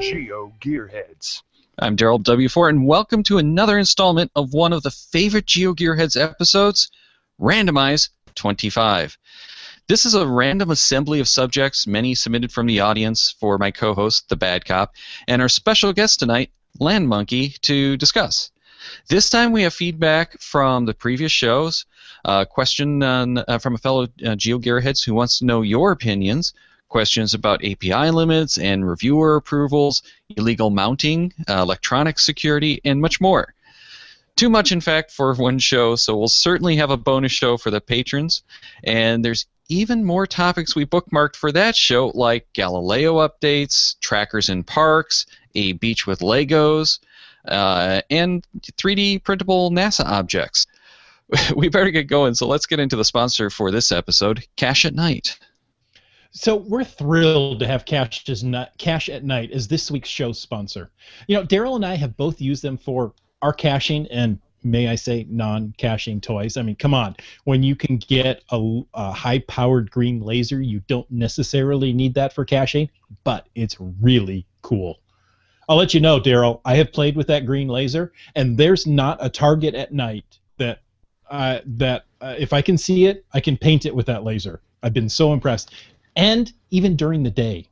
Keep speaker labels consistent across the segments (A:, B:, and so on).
A: GeoGearHeads.
B: I'm Daryl W4, and welcome to another installment of one of the favorite GeoGearHeads episodes, Randomize XXV. This is a random assembly of subjects, many submitted from the audience for my co-host, the Bad Cop, and our special guest tonight, Land Monkey, to discuss. This time we have feedback from the previous shows, a question from a fellow GeoGearHeads who wants to know your opinions, questions about API limits and reviewer approvals, illegal mounting, electronic security, and much more. Too much, in fact, for one show, so we'll certainly have a bonus show for the patrons. And there's even more topics we bookmarked for that show, like Galileo updates, trackers in parks, a beach with Legos, and 3D printable NASA objects. We better get going, so let's get into the sponsor for this episode, Cache at Night.
C: So we're thrilled to have Cache at Night as this week's show sponsor. You know, Daryl and I have both used them for our caching and, may I say, non-caching toys. I mean, come on. When you can get a high-powered green laser, you don't necessarily need that for caching, but it's really cool. I'll let you know, Daryl, I have played with that green laser, and there's not a target at night that if I can see it, I can paint it with that laser. I've been so impressed. And even during the day.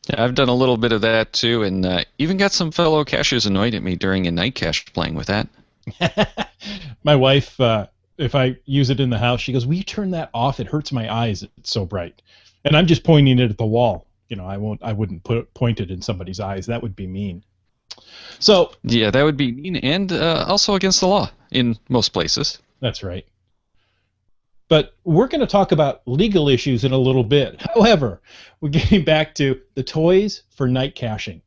B: Yeah, I've done a little bit of that too, and even got some fellow cachers annoyed at me during a night cache playing with that.
C: My wife, if I use it in the house, she goes, "Will you turn that off? It hurts my eyes. It's so bright." And I'm just pointing it at the wall. You know, I wouldn't point it in somebody's eyes. That would be mean. So
B: yeah, that would be mean, and also against the law in most places.
C: That's right. But we're going to talk about legal issues in a little bit. However, we're getting back to the toys for night caching.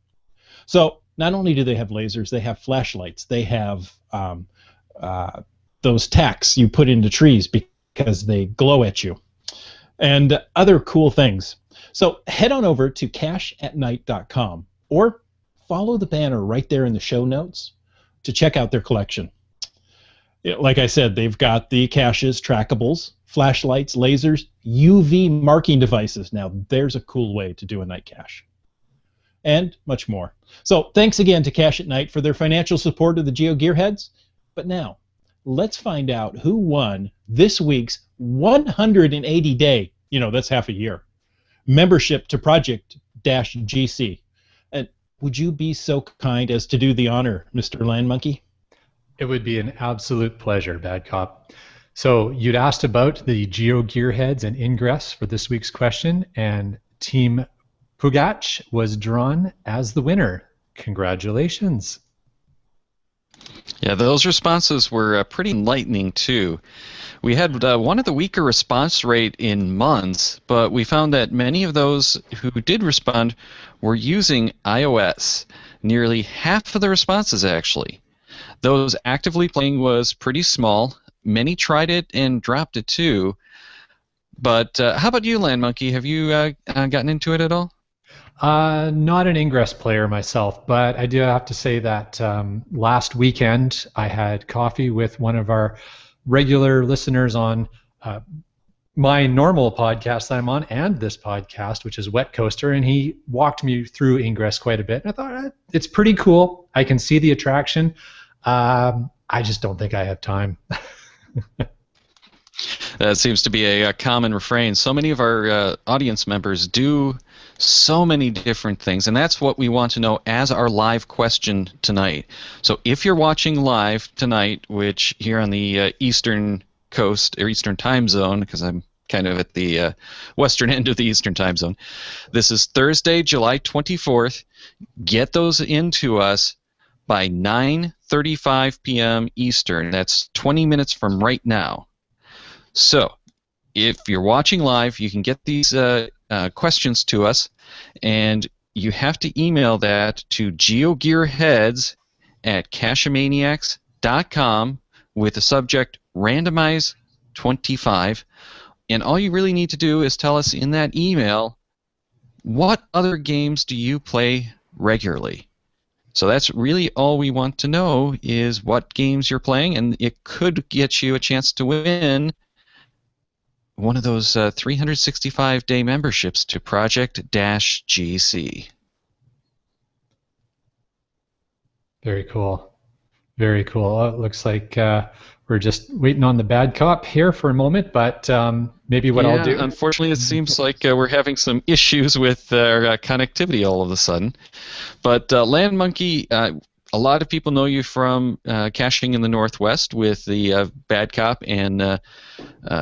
C: So not only do they have lasers, they have flashlights. They have those tacks you put into trees because they glow at you, and other cool things. So head on over to cacheatnight.com or follow the banner right there in the show notes to check out their collection. Like I said, they've got the caches, trackables, flashlights, lasers, UV marking devices. Now, there's a cool way to do a night cache. And much more. So, thanks again to Cache at Night for their financial support of the GeoGearHeads. But now, let's find out who won this week's 180-day, that's half a year, membership to Project-GC. And would you be so kind as to do the honor, Mr. Land Monkey?
D: It would be an absolute pleasure, Bad Cop. So you'd asked about the GeoGearHeads and Ingress for this week's question, and Team Pugach was drawn as the winner. Congratulations.
B: Yeah, those responses were pretty enlightening, too. We had one of the weaker response rate in months, but we found that many of those who did respond were using iOS. Nearly half of the responses, actually. Those actively playing was pretty small. Many tried it and dropped it too. But how about you, Land Monkey? Have you gotten into it at all?
D: Not an Ingress player myself, but I do have to say that last weekend I had coffee with one of our regular listeners on my normal podcast that I'm on and this podcast, which is Wet Coaster, and he walked me through Ingress quite a bit. And I thought, it's pretty cool. I can see the attraction. I just don't think I have time.
B: That seems to be a common refrain. So many of our audience members do so many different things, and that's what we want to know as our live question tonight. So if you're watching live tonight, which here on the Eastern Coast, or Eastern Time Zone, because I'm kind of at the western end of the Eastern Time Zone, this is Thursday, July 24th. Get those into us by 9:35 p.m. Eastern. That's 20 minutes from right now. So, if you're watching live, you can get these questions to us, and you have to email that to geogearheads@cacheamaniacs.com with the subject Randomize XXV, and all you really need to do is tell us in that email, what other games do you play regularly? So that's really all we want to know, is what games you're playing, and it could get you a chance to win one of those 365-day memberships to Project-GC.
D: Very cool. Very cool. Well, it looks like we're just waiting on the bad cop here for a moment, but maybe what I'll
B: Yeah,
D: do.
B: unfortunately, it seems like we're having some issues with connectivity all of a sudden. But Land Monkey, a lot of people know you from caching in the Northwest with the Bad Cop and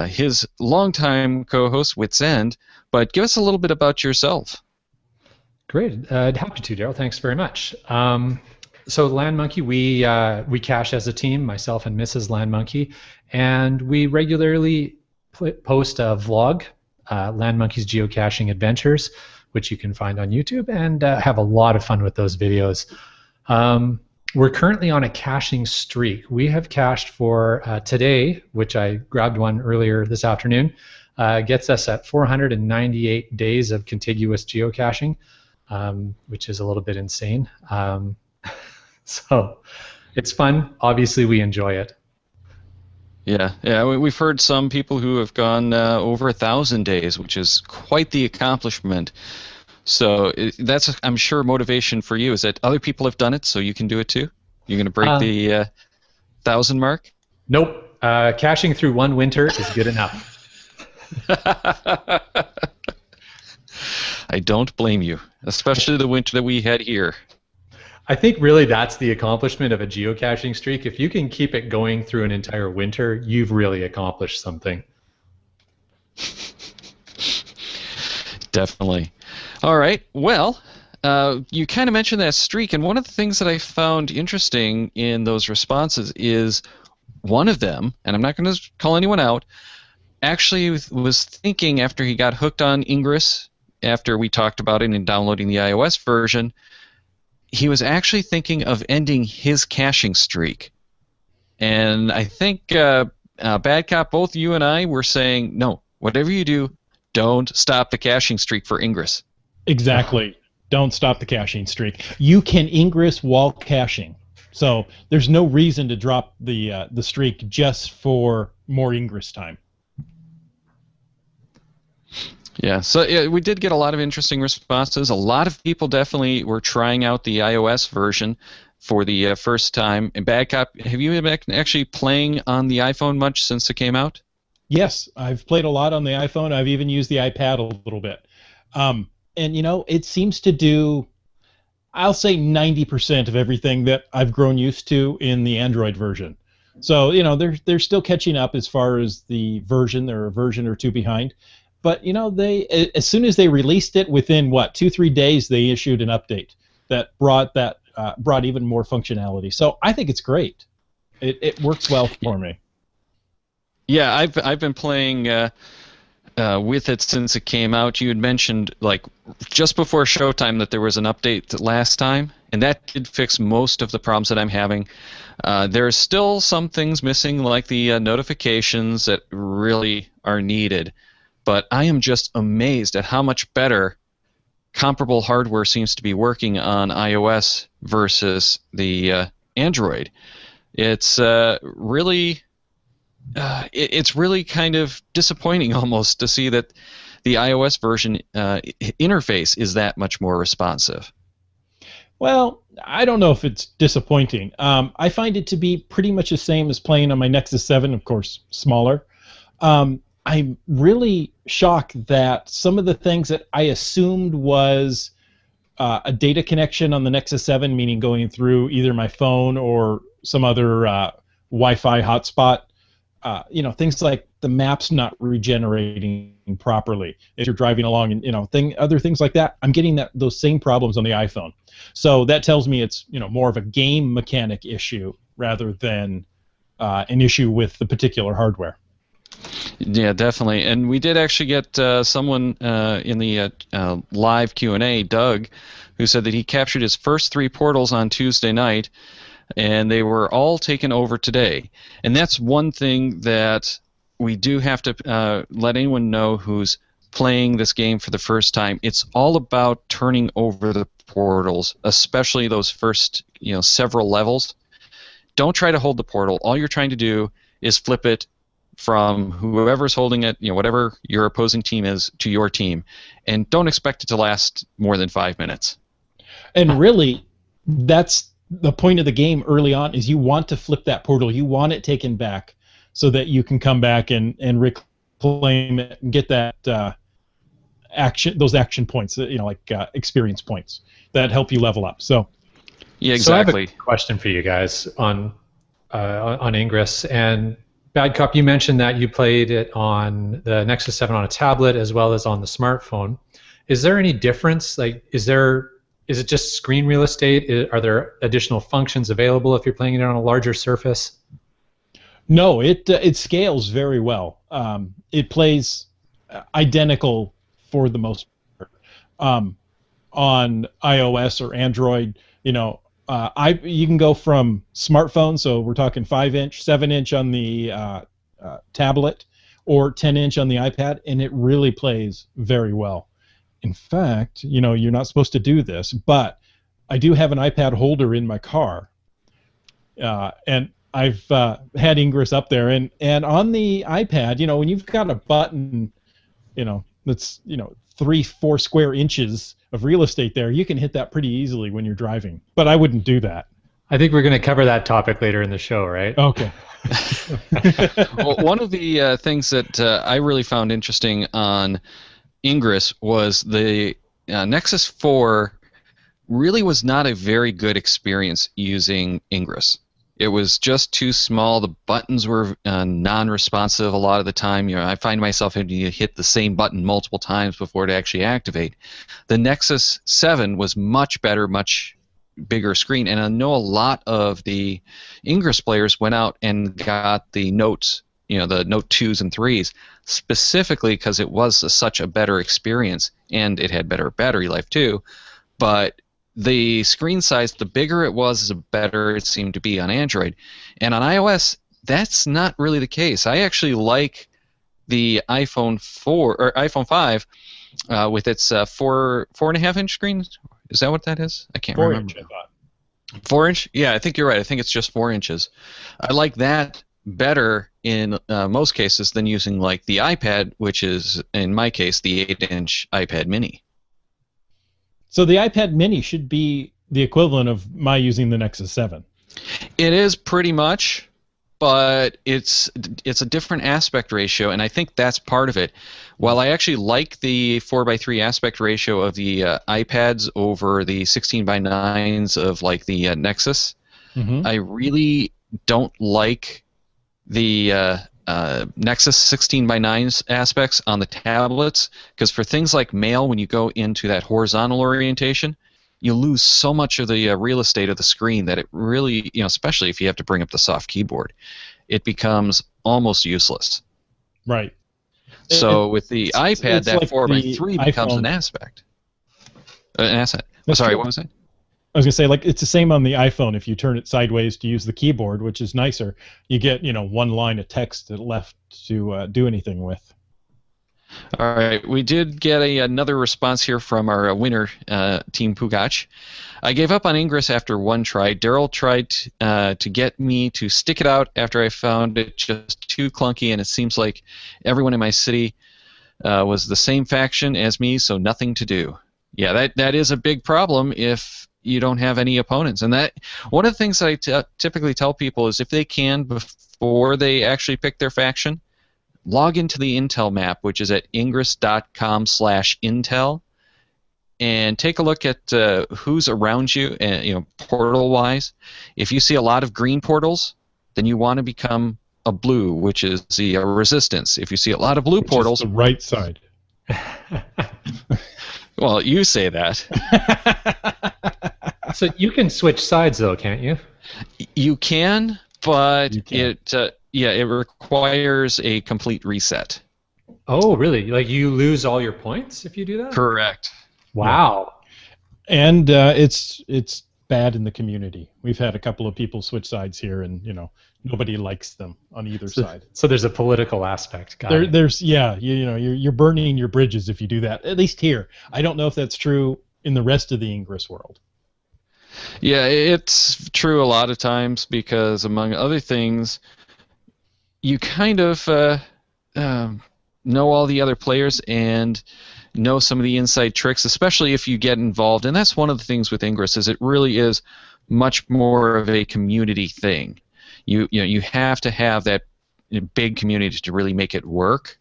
B: his longtime co-host, Wits End. But give us a little bit about yourself.
D: Great. Happy to, Daryl. Thanks very much. So Land Monkey, we cache as a team, myself and Mrs. Land Monkey, and we regularly post a vlog, Land Monkey's Geocaching Adventures, which you can find on YouTube, and have a lot of fun with those videos. We're currently on a caching streak. We have cached for today, which I grabbed one earlier this afternoon, gets us at 498 days of contiguous geocaching, which is a little bit insane. So it's fun. Obviously, we enjoy it.
B: Yeah. We've heard some people who have gone over 1,000 days, which is quite the accomplishment. So that's, I'm sure, motivation for you is that other people have done it, so you can do it too. You're going to break the 1,000 mark.
D: Nope. Caching through one winter is good enough.
B: I don't blame you, especially the winter that we had here.
D: I think really that's the accomplishment of a geocaching streak. If you can keep it going through an entire winter, you've really accomplished something.
B: Definitely. All right. Well, you kind of mentioned that streak, and one of the things that I found interesting in those responses is one of them, and I'm not going to call anyone out, actually was thinking after he got hooked on Ingress, after we talked about it in downloading the iOS version, he was actually thinking of ending his caching streak. And I think Bad Cop, both you and I were saying, no, whatever you do, don't stop the caching streak for Ingress.
C: Exactly. Don't stop the caching streak. You can Ingress while caching. So there's no reason to drop the streak just for more Ingress time.
B: Yeah, so we did get a lot of interesting responses. A lot of people definitely were trying out the iOS version for the first time. And Bad Cop, have you been actually playing on the iPhone much since it came out?
C: Yes, I've played a lot on the iPhone. I've even used the iPad a little bit. And, you know, it seems to do, I'll say 90% of everything that I've grown used to in the Android version. So, you know, they're still catching up as far as the version. They're a version or two behind. But, you know, they as soon as they released it, within, 2-3 days, they issued an update that brought even more functionality. So I think it's great. It works well for me.
B: Yeah, I've been playing with it since it came out. You had mentioned, like, just before showtime that there was an update last time, and that did fix most of the problems that I'm having. There are still some things missing, like the notifications that really are needed. But I am just amazed at how much better comparable hardware seems to be working on iOS versus the Android. It's really kind of disappointing almost to see that the iOS version interface is that much more responsive.
C: Well, I don't know if it's disappointing. I find it to be pretty much the same as playing on my Nexus 7, of course, smaller. I'm really shocked that some of the things that I assumed was a data connection on the Nexus 7, meaning going through either my phone or some other Wi-Fi hotspot, you know, things like the maps not regenerating properly if you're driving along, and, you know, other things like that. I'm getting those same problems on the iPhone. So that tells me it's, you know, more of a game mechanic issue rather than an issue with the particular hardware.
B: Yeah, definitely. And we did actually get someone in the live Q&A, Doug, who said that he captured his first 3 portals on Tuesday night, and they were all taken over today. And that's one thing that we do have to let anyone know who's playing this game for the first time. It's all about turning over the portals, especially those first, you know, several levels. Don't try to hold the portal. All you're trying to do is flip it from whoever's holding it, you know, whatever your opposing team is, to your team, and don't expect it to last more than 5 minutes.
C: And really, that's the point of the game early on is you want to flip that portal. You want it taken back so that you can come back and reclaim it and get that those action points, like experience points that help you level up. So
B: yeah, exactly.
D: So I have a question for you guys on Ingress. And Bad Cop, you mentioned that you played it on the Nexus 7 on a tablet as well as on the smartphone. Is there any difference? Like, is it just screen real estate? Are there additional functions available if you're playing it on a larger surface?
C: No, it scales very well. It plays identical for the most part. On iOS or Android, you can go from smartphone, so we're talking 5-inch, 7-inch on the tablet, or 10-inch on the iPad, and it really plays very well. In fact, you're not supposed to do this, but I do have an iPad holder in my car, and I've had Ingress up there, and on the iPad, when you've got a button, that's 3-4 square inches of real estate there, you can hit that pretty easily when you're driving. But I wouldn't do that.
D: I think we're going to cover that topic later in the show, right?
C: Okay.
B: Well, one of the things that I really found interesting on Ingress was the Nexus 4 really was not a very good experience using Ingress. It was just too small. The buttons were non-responsive a lot of the time. I find myself having to hit the same button multiple times before it actually activate. The Nexus 7 was much better, much bigger screen, and I know a lot of the Ingress players went out and got the Notes, the Note 2s and 3s, specifically because it was such a better experience, and it had better battery life too. But the screen size, the bigger it was, the better it seemed to be on Android. And on iOS, that's not really the case. I actually like the iPhone 4 or iPhone 5 with its 4.5-inch screen. Is that what that is? I can't remember.
C: 4-inch, I thought.
B: 4-inch? Yeah, I think you're right. I think it's just 4 inches. I like that better in most cases than using like the iPad, which is in my case the 8-inch iPad Mini.
C: So the iPad Mini should be the equivalent of my using the Nexus 7.
B: It is pretty much, but it's a different aspect ratio, and I think that's part of it. While I actually like the 4:3 aspect ratio of the iPads over the 16:9s of like the Nexus, I really don't like the Nexus 16:9 aspects on the tablets, because for things like mail, when you go into that horizontal orientation, you lose so much of the real estate of the screen that it really, especially if you have to bring up the soft keyboard, it becomes almost useless.
C: Right.
B: So with the iPad, that
C: like
B: 4:3 becomes an aspect. An asset. Oh, sorry, what was that?
C: I was going to say, like, it's the same on the iPhone. If you turn it sideways to use the keyboard, which is nicer, you get, one line of text left to do anything with.
B: All right, we did get another response here from our winner, Team Pugach. I gave up on Ingress after one try. Daryl tried to get me to stick it out after I found it just too clunky, and it seems like everyone in my city was the same faction as me, so nothing to do. Yeah, that is a big problem if you don't have any opponents. And that one of the things that I typically tell people is if they can, before they actually pick their faction, log into the Intel map, which is at ingress.com/Intel, and take a look at who's around you, portal-wise. If you see a lot of green portals, then you want to become a blue, which is the resistance. If you see a lot of blue portals,
C: the right side.
B: Well, you say that.
D: So you can switch sides, though, can't you?
B: You can, but it requires a complete reset.
D: Oh, really? Like you lose all your points if you do that?
B: Correct.
D: Wow.
C: Yeah. And it's bad in the community. We've had a couple of people switch sides here, and nobody likes them on either side.
D: So there's a political aspect.
C: You're burning your bridges if you do that. At least here. I don't know if that's true in the rest of the Ingress world.
B: Yeah, it's true a lot of times because, among other things, you kind of know all the other players and know some of the inside tricks, especially if you get involved. And that's one of the things with Ingress is it really is much more of a community thing. You have to have that big community to really make it work,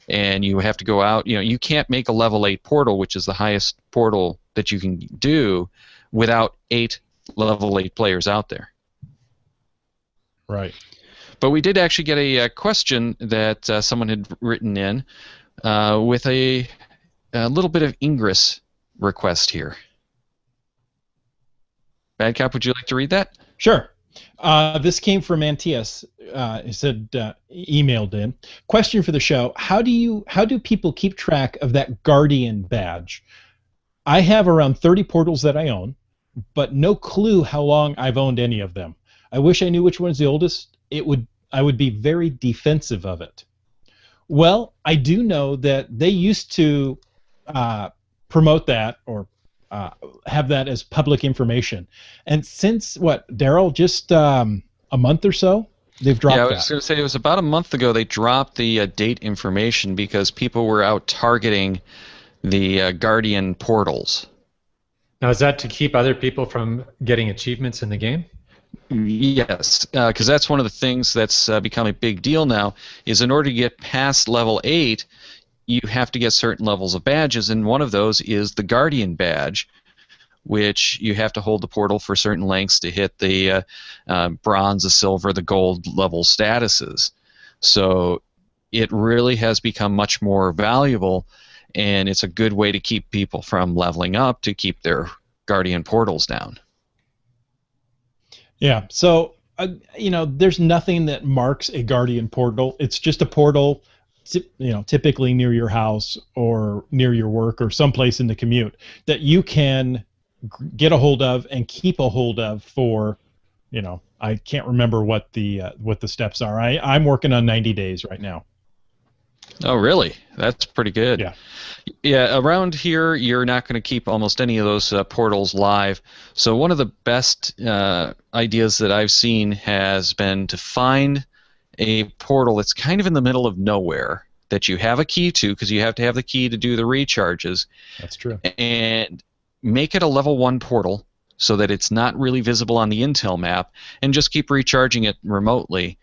B: and you have to go out. You can't make a level 8 portal, which is the highest portal that you can do, without 8 level 8 players out there.
C: Right.
B: But we did actually get a question that someone had written in with a little bit of Ingress request here. Badcap, would you like to read that?
C: Sure. This came from Antias. He said, emailed in. Question for the show: How do people keep track of that Guardian badge? I have around 30 portals that I own, but no clue how long I've owned any of them. I wish I knew which one's the oldest. I would be very defensive of it. Well, I do know that they used to promote that or have that as public information. And since, Daryl, just a month or so, they've dropped that.
B: Yeah, I was going to say it was about a month ago they dropped the date information because people were out targeting the Guardian portals.
D: Now, is that to keep other people from getting achievements in the game?
B: Yes, because that's one of the things that's become a big deal now, is in order to get past level 8, you have to get certain levels of badges, and one of those is the Guardian badge, which you have to hold the portal for certain lengths to hit the bronze, the silver, the gold level statuses. So it really has become much more valuable, and it's a good way to keep people from leveling up to keep their Guardian portals down.
C: Yeah, so, there's nothing that marks a Guardian portal. It's just a portal, typically near your house or near your work or someplace in the commute that you can get a hold of and keep a hold of for, I can't remember what the steps are. I'm working on 90 days right now.
B: Oh, really? That's pretty good.
C: Yeah.
B: Yeah, around here, you're not going to keep almost any of those portals live. So one of the best ideas that I've seen has been to find a portal that's kind of in the middle of nowhere that you have a key to, because you have to have the key to do the recharges.
C: That's true.
B: And make it a level 1 portal so that it's not really visible on the intel map, and just keep recharging it remotely.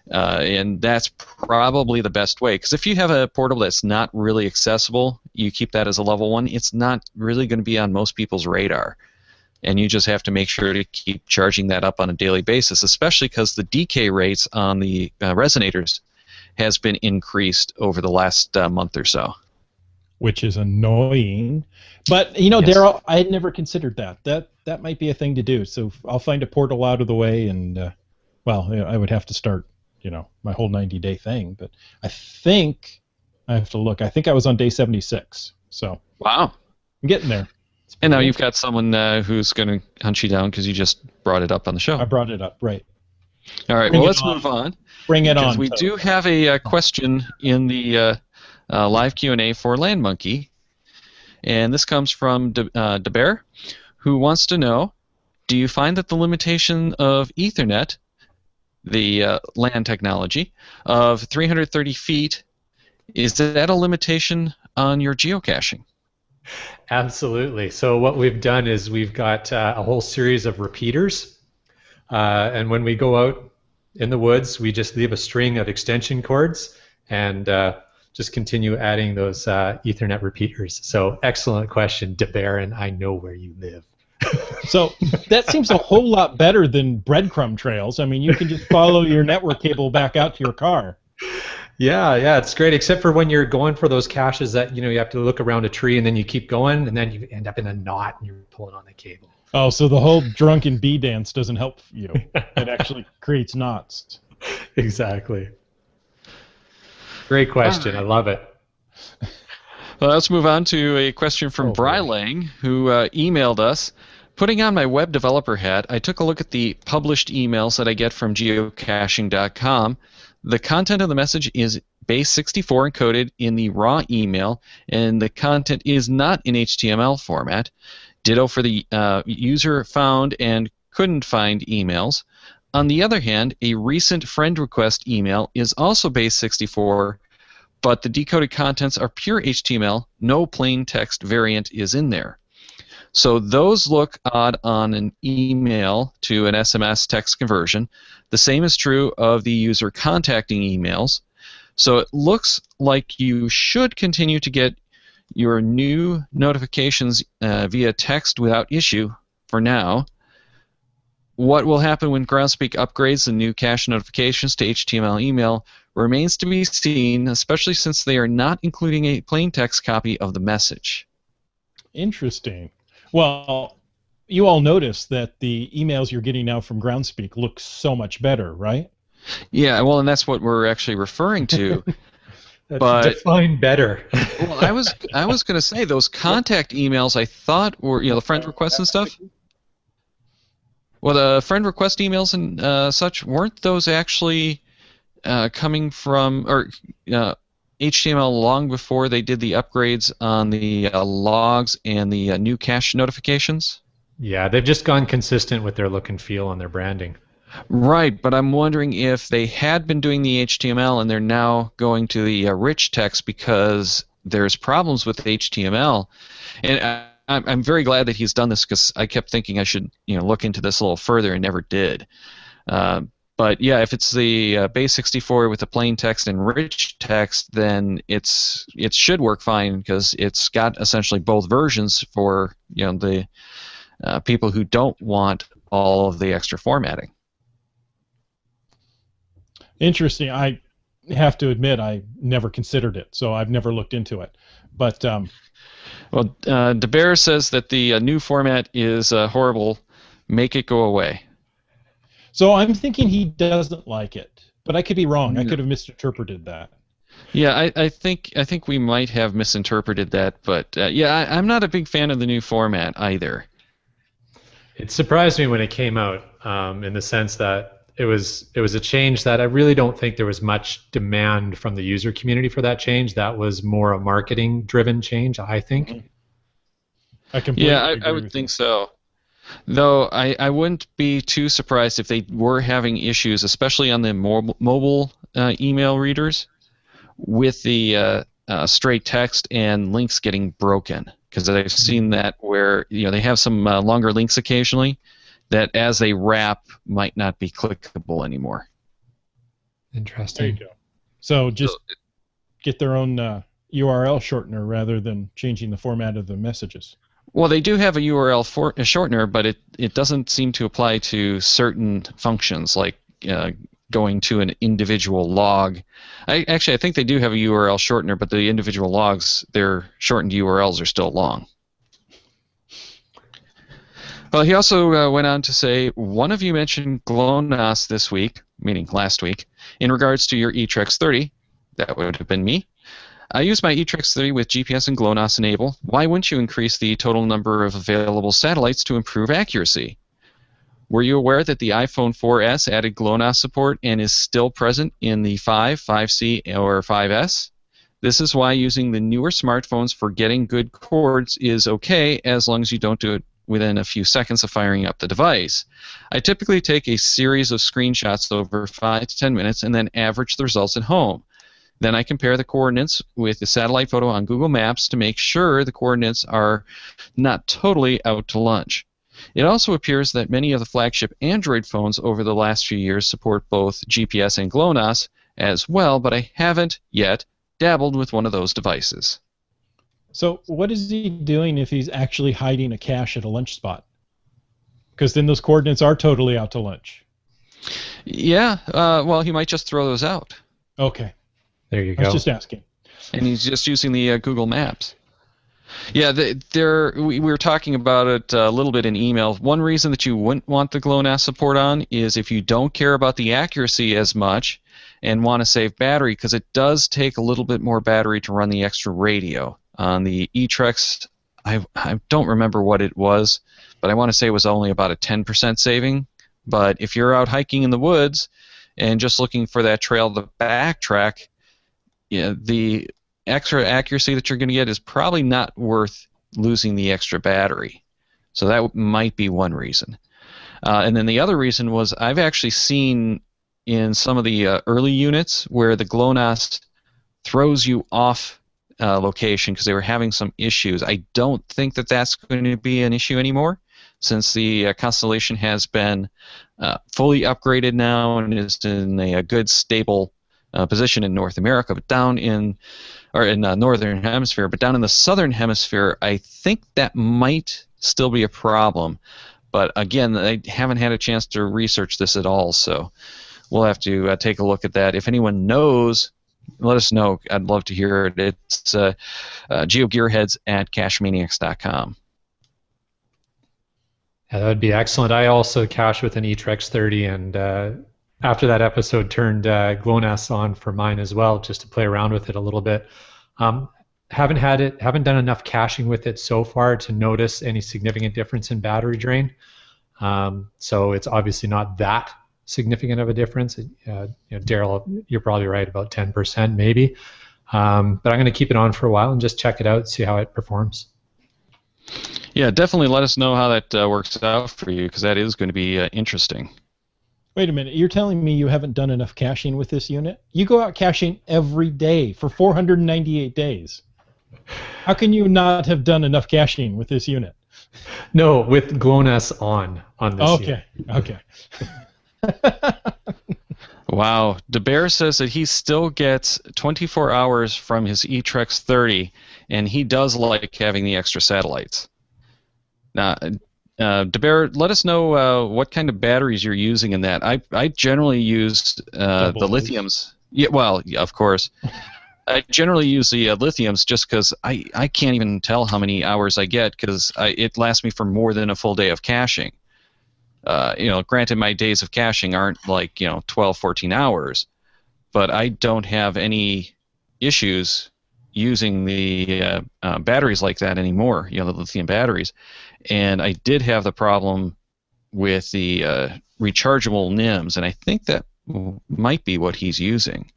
B: And that's probably the best way, because if you have a portal that's not really accessible, you keep that as a level 1, it's not really going to be on most people's radar. And you just have to make sure to keep charging that up on a daily basis, especially because the decay rates on the resonators has been increased over the last month or so.
C: Which is annoying. But,
B: Yes.
C: Daryl, I had never considered that. That might be a thing to do. So I'll find a portal out of the way, and, I would have to start my whole 90-day thing, but I think I have to look. I think I was on day 76, so
B: Wow.
C: I'm getting there.
B: And now you've got someone who's going to hunt you down because you just brought it up on the show.
C: I brought it up, right.
B: All right, well, let's move on.
C: Bring it on.
B: We do have a question in the live Q&A for Land Monkey, and this comes from DeBear, who wants to know, do you find that the limitation of Ethernet, the LAN technology, of 330 feet, is that a limitation on your geocaching?
D: Absolutely. So what we've done is we've got a whole series of repeaters, and when we go out in the woods, we just leave a string of extension cords and just continue adding those Ethernet repeaters. So excellent question, DeBear, and I know where you live.
C: So that seems a whole lot better than breadcrumb trails. I mean, you can just follow your network cable back out to your car.
D: Yeah, it's great, except for when you're going for those caches that you have to look around a tree and then you keep going and then you end up in a knot and you're pulling on the cable.
C: Oh, so the whole drunken bee dance doesn't help you. It actually creates knots.
D: Exactly. Great question. I love it.
B: Well, let's move on to a question from Brylang, who emailed us. Putting on my web developer hat, I took a look at the published emails that I get from geocaching.com. The content of the message is base64 encoded in the raw email, and the content is not in HTML format. Ditto for the user found and couldn't find emails. On the other hand, a recent friend request email is also base64, but the decoded contents are pure HTML. No plain text variant is in there. So those look odd on an email to an SMS text conversion. The same is true of the user contacting emails. So it looks like you should continue to get your new notifications via text without issue for now. What will happen when Groundspeak upgrades the new cache notifications to HTML email remains to be seen, especially since they are not including a plain text copy of the message.
C: Interesting. Well, you all notice that the emails you're getting now from Groundspeak look so much better, right?
B: Yeah, well, and that's what we're actually referring to.
D: That's define better.
B: Well, I was going to say those contact emails I thought were, the friend requests and stuff. Well, the friend request emails and such, weren't those actually coming from HTML long before they did the upgrades on the logs and the new cache notifications?
D: Yeah, they've just gone consistent with their look and feel on their branding.
B: Right, but I'm wondering if they had been doing the HTML and they're now going to the rich text because there's problems with HTML. And I'm very glad that he's done this because I kept thinking I should look into this a little further and never did. But yeah, if it's the base 64 with the plain text and rich text, then it should work fine because it's got essentially both versions for the people who don't want all of the extra formatting.
C: Interesting. I have to admit I never considered it, so I've never looked into it. But
B: well, DeBear says that the new format is horrible. Make it go away.
C: So I'm thinking he doesn't like it, but I could be wrong. I could have misinterpreted that.
B: Yeah, I think we might have misinterpreted that, but yeah, I'm not a big fan of the new format either.
D: It surprised me when it came out, in the sense that it was a change that I really don't think there was much demand from the user community for that change. That was more a marketing-driven change, I think.
C: I completely agree
B: I would think so. Though I wouldn't be too surprised if they were having issues, especially on the mobile email readers, with the straight text and links getting broken. Because I've seen that where they have some longer links occasionally that, as they wrap, might not be clickable anymore.
D: Interesting.
C: There you go. So just get their own URL shortener rather than changing the format of the messages.
B: Well, they do have a URL shortener, but it doesn't seem to apply to certain functions, like going to an individual log. I think they do have a URL shortener, but the individual logs, their shortened URLs are still long. Well, he also went on to say, one of you mentioned GLONASS this week, meaning last week, in regards to your eTrex 30. That would have been me. I use my eTrex 30 with GPS and GLONASS enabled. Why wouldn't you increase the total number of available satellites to improve accuracy? Were you aware that the iPhone 4S added GLONASS support and is still present in the 5, 5C, or 5S? This is why using the newer smartphones for getting good chords is okay as long as you don't do it within a few seconds of firing up the device. I typically take a series of screenshots over 5 to 10 minutes and then average the results at home. Then I compare the coordinates with the satellite photo on Google Maps to make sure the coordinates are not totally out to lunch. It also appears that many of the flagship Android phones over the last few years support both GPS and GLONASS as well, but I haven't yet dabbled with one of those devices.
C: So what is he doing if he's actually hiding a cache at a lunch spot? Because then those coordinates are totally out to lunch.
B: Yeah, well, he might just throw those out.
C: Okay.
D: There you go.
C: I was just asking.
B: And he's just using the Google Maps. Yeah, we were talking about it a little bit in email. One reason that you wouldn't want the GLONASS support on is if you don't care about the accuracy as much and want to save battery, because it does take a little bit more battery to run the extra radio. On the eTrex, I don't remember what it was, but I want to say it was only about a 10% saving. But if you're out hiking in the woods and just looking for that trail to backtrack, the extra accuracy that you're going to get is probably not worth losing the extra battery. So that might be one reason. And then the other reason was I've actually seen in some of the early units where the GLONASS throws you off location because they were having some issues. I don't think that that's going to be an issue anymore, since the constellation has been fully upgraded now and is in a good, stable position in North America, but down in Northern Hemisphere. But down in the Southern Hemisphere, I think that might still be a problem. But again, I haven't had a chance to research this at all, so we'll have to take a look at that. If anyone knows, let us know. I'd love to hear it. It's GeoGearHeads at CacheManiacs.com.
D: Yeah, that would be excellent. I also cache with an Etrex 30, and after that episode, turned GLONASS on for mine as well, just to play around with it a little bit. Haven't done enough caching with it so far to notice any significant difference in battery drain. So it's obviously not that significant of a difference. Daryl, you're probably right, about 10% maybe. But I'm going to keep it on for a while and just check it out, see how it performs.
B: Yeah, definitely let us know how that works out for you, because that is going to be interesting.
C: Wait a minute, you're telling me you haven't done enough caching with this unit? You go out caching every day for 498 days. How can you not have done enough caching with this unit?
D: No, with GLONASS on this unit.
C: Okay.
B: Wow. DeBear says that he still gets 24 hours from his Etrex 30, and he does like having the extra satellites. Now, DeBear, let us know what kind of batteries you're using in that. I generally use the lithiums. Yeah, well, yeah, of course. I generally use the lithiums just because I can't even tell how many hours I get, because it lasts me for more than a full day of caching. Granted, my days of caching aren't like 12, 14 hours, but I don't have any issues using the batteries like that anymore. The lithium batteries, and I did have the problem with the rechargeable NIMS, and I think that might be what he's using.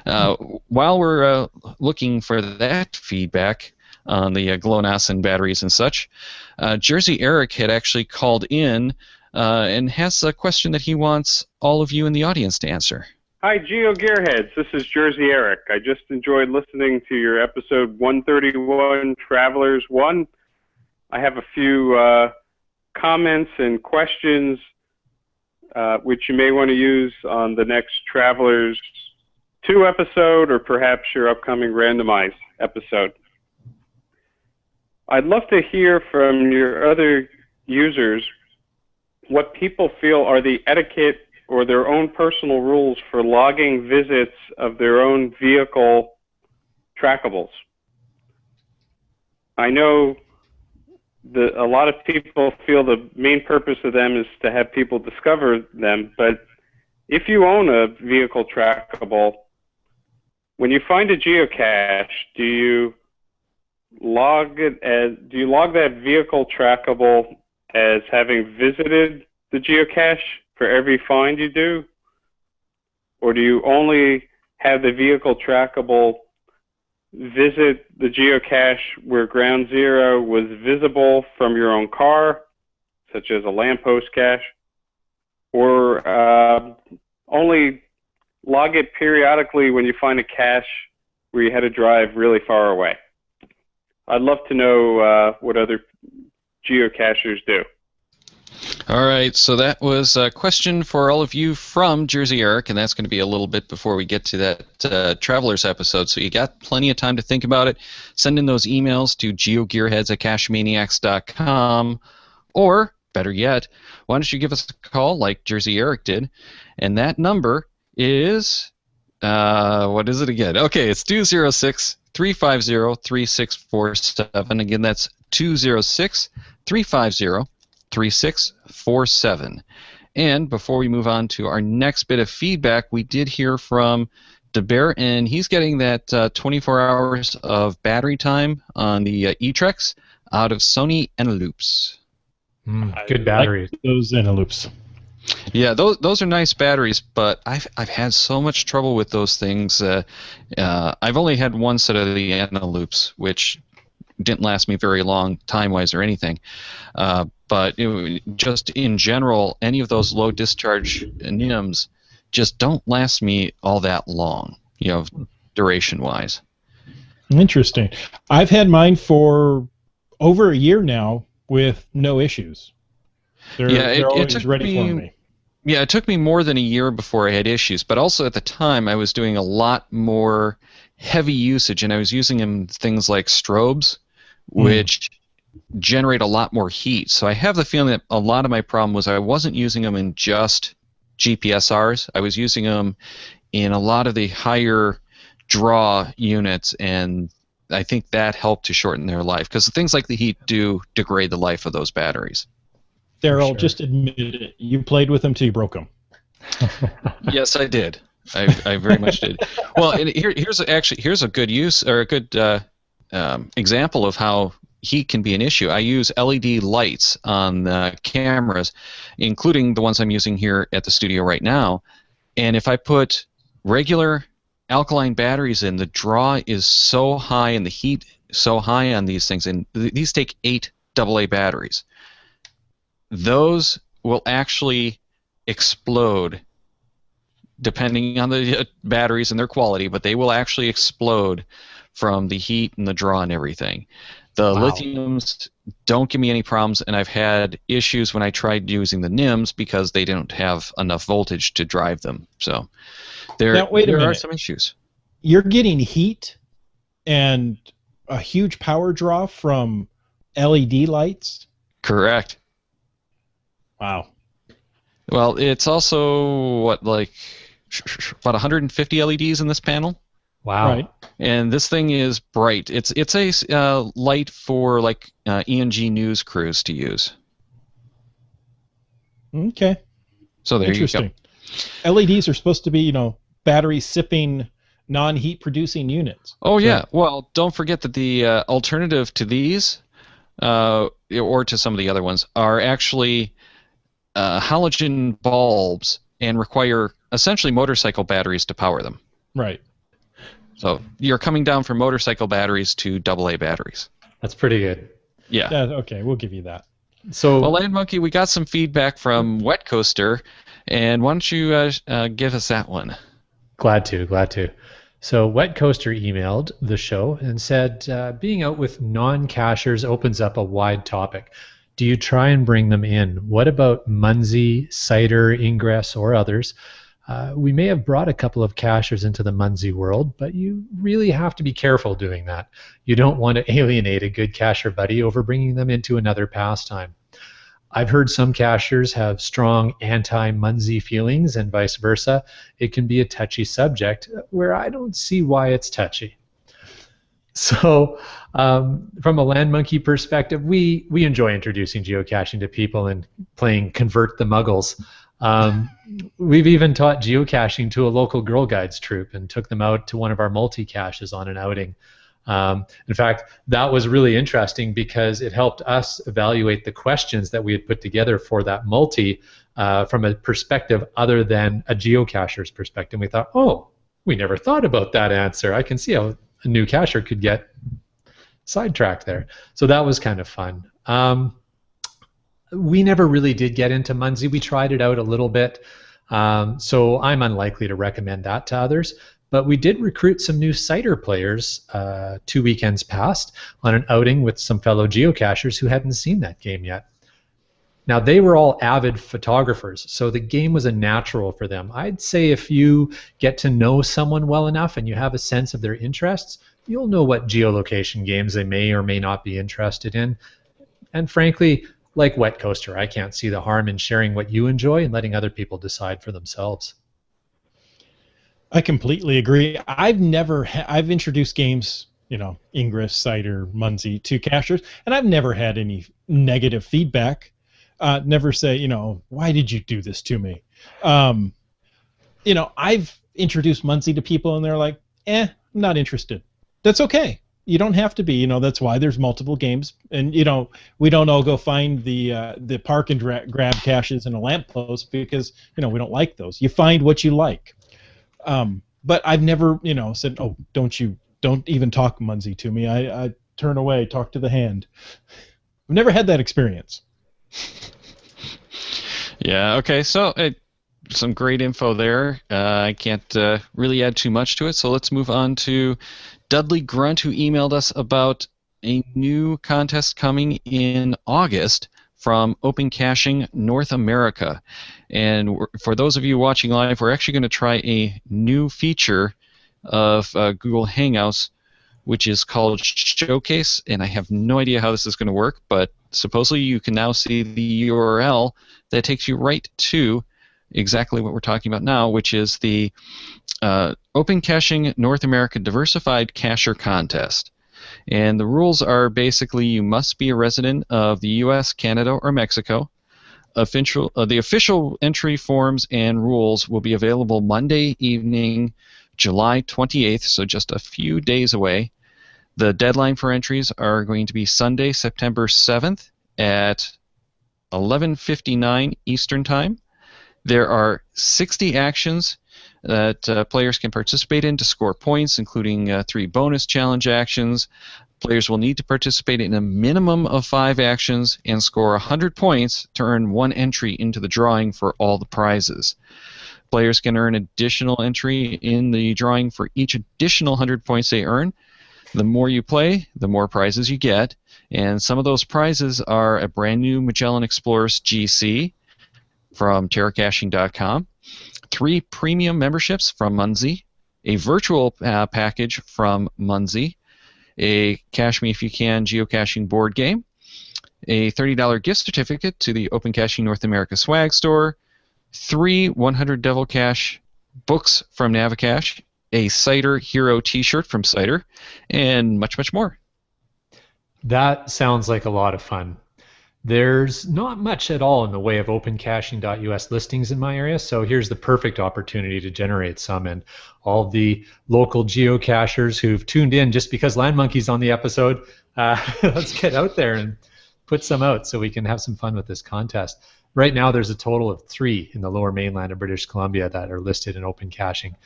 B: While we're looking for that feedback on the GLONASS and batteries and such, Jersey Eric had actually called in and has a question that he wants all of you in the audience to answer.
A: Hi, GeoGearHeads. This is Jersey Eric. I just enjoyed listening to your episode 131, Travelers 1. I have a few comments and questions which you may want to use on the next Travelers 2 episode, or perhaps your upcoming Randomize episode. I'd love to hear from your other users what people feel are the etiquette or their own personal rules for logging visits of their own vehicle trackables. I know that a lot of people feel the main purpose of them is to have people discover them, but if you own a vehicle trackable, when you find a geocache, do you log that vehicle trackable as having visited the geocache for every find you do? Or do you only have the vehicle trackable visit the geocache where ground zero was visible from your own car, such as a lamppost cache? Or only log it periodically when you find a cache where you had to drive really far away? I'd love to know what other geocachers do.
B: All right, so that was a question for all of you from Jersey Eric, and that's going to be a little bit before we get to that Travelers episode, so you got plenty of time to think about it. Send in those emails to geogearheads@cachemaniacs.com, or, better yet, why don't you give us a call like Jersey Eric did, and that number is, what is it again? Okay, it's 206-350-3647. Again, that's 206-350-3647. And before we move on to our next bit of feedback, we did hear from DeBear, and he's getting that 24 hours of battery time on the Etrex out of Sony Eneloops.
D: Good battery.
C: Like those Eneloops.
B: Yeah, those are nice batteries, but I've had so much trouble with those things. I've only had one set of the Eneloops, which didn't last me very long time-wise or anything. But just in general, any of those low discharge NIMS just don't last me all that long, duration-wise.
C: Interesting. I've had mine for over a year now with no issues. They're always ready for me.
B: Yeah, it took me more than a year before I had issues, but also at the time I was doing a lot more heavy usage, and I was using them things like strobes, which generate a lot more heat. So I have the feeling that a lot of my problem was I wasn't using them in just GPSRs. I was using them in a lot of the higher draw units, and I think that helped to shorten their life, because things like the heat do degrade the life of those batteries.
C: Daryl, just admit it. You played with them till you broke them.
B: Yes, I did. I very much did. Well, and here's a good use, or a good example of how heat can be an issue. I use LED lights on the cameras, including the ones I'm using here at the studio right now. And if I put regular alkaline batteries in, the draw is so high and the heat so high on these things, and these take 8 AA batteries. Those will actually explode depending on the batteries and their quality, but they will actually explode from the heat and the draw and everything. The lithiums don't give me any problems, and I've had issues when I tried using the NIMs because they didn't have enough voltage to drive them. So there are some issues.
C: You're getting heat and a huge power draw from LED lights?
B: Correct.
C: Wow.
B: Well, it's also, about 150 LEDs in this panel?
D: Wow.
C: Right.
B: And this thing is bright. It's a light for ENG news crews to use.
C: Okay.
B: So there you go.
C: LEDs are supposed to be, battery sipping, non-heat producing units.
B: Oh yeah. Well, don't forget that the alternative to these, or to some of the other ones, are actually halogen bulbs and require essentially motorcycle batteries to power them.
C: Right.
B: So you're coming down from motorcycle batteries to AA batteries.
D: That's pretty good.
B: Yeah.
C: Okay, we'll give you that.
D: So,
B: well, Land Monkey, we got some feedback from Wet Coaster, and why don't you give us that one?
D: Glad to. So Wet Coaster emailed the show and said, being out with non-cachers opens up a wide topic. Do you try and bring them in? What about Munzie, Cider, Ingress, or others? We may have brought a couple of cachers into the Munzie world, but you really have to be careful doing that. You don't want to alienate a good cacher buddy over bringing them into another pastime. I've heard some cachers have strong anti-Munzie feelings and vice versa. It can be a touchy subject where I don't see why it's touchy. So from a Land Monkey perspective, we enjoy introducing geocaching to people and playing Convert the Muggles. We've even taught geocaching to a local Girl Guides troop and took them out to one of our multi-caches on an outing. In fact, that was really interesting because it helped us evaluate the questions that we had put together for that multi from a perspective other than a geocacher's perspective. We thought, oh, we never thought about that answer. I can see how a new cacher could get sidetracked there. So that was kind of fun. We never really did get into Munzie. We tried it out a little bit, so I'm unlikely to recommend that to others. But we did recruit some new Cider players 2 weekends past on an outing with some fellow geocachers who hadn't seen that game yet. Now, they were all avid photographers, so the game was a natural for them. I'd say if you get to know someone well enough and you have a sense of their interests, you'll know what geolocation games they may or may not be interested in. And frankly, like Wet Coaster, I can't see the harm in sharing what you enjoy and letting other people decide for themselves.
C: I completely agree. I've introduced games, Ingress, Cider, Munzie to cachers, and I've never had any negative feedback. Never say, why did you do this to me? I've introduced Munzie to people and they're like, I'm not interested. That's okay. You don't have to be. That's why there's multiple games, and we don't all go find the park and grab caches in a lamppost because we don't like those. You find what you like. But I've never said, oh, don't even talk Munzie to me. I turn away, talk to the hand. I've never had that experience.
B: Yeah. Okay. So some great info there. I can't really add too much to it. So let's move on to Dudley Grunt, who emailed us about a new contest coming in August from Open Caching North America. And for those of you watching live, we're actually going to try a new feature of Google Hangouts, which is called Showcase, and I have no idea how this is going to work, but supposedly you can now see the URL that takes you right to exactly what we're talking about now, which is the Open Caching North America Diversified Cacher Contest. And the rules are basically you must be a resident of the U.S., Canada, or Mexico. The official entry forms and rules will be available Monday evening, July 28th, so just a few days away. The deadline for entries are going to be Sunday, September 7th at 11:59 Eastern Time. There are 60 actions that players can participate in to score points, including 3 bonus challenge actions. Players will need to participate in a minimum of 5 actions and score 100 points to earn 1 entry into the drawing for all the prizes. Players can earn additional entry in the drawing for each additional 100 points they earn. The more you play, the more prizes you get, and some of those prizes are a brand new Magellan Explorers GC from terracaching.com, 3 premium memberships from Munzie, a virtual package from Munzie, a Cache Me If You Can geocaching board game, a $30 gift certificate to the Open Caching North America swag store, 3 100 Devil Cache books from Navicache, a Cider Hero t-shirt from Cider, and much, much more.
D: That sounds like a lot of fun. There's not much at all in the way of opencaching.us listings in my area, so here's the perfect opportunity to generate some. And all the local geocachers who've tuned in just because Land Monkey's on the episode, let's get out there and put some out so we can have some fun with this contest. Right now there's a total of 3 in the lower mainland of British Columbia that are listed in Open Caching.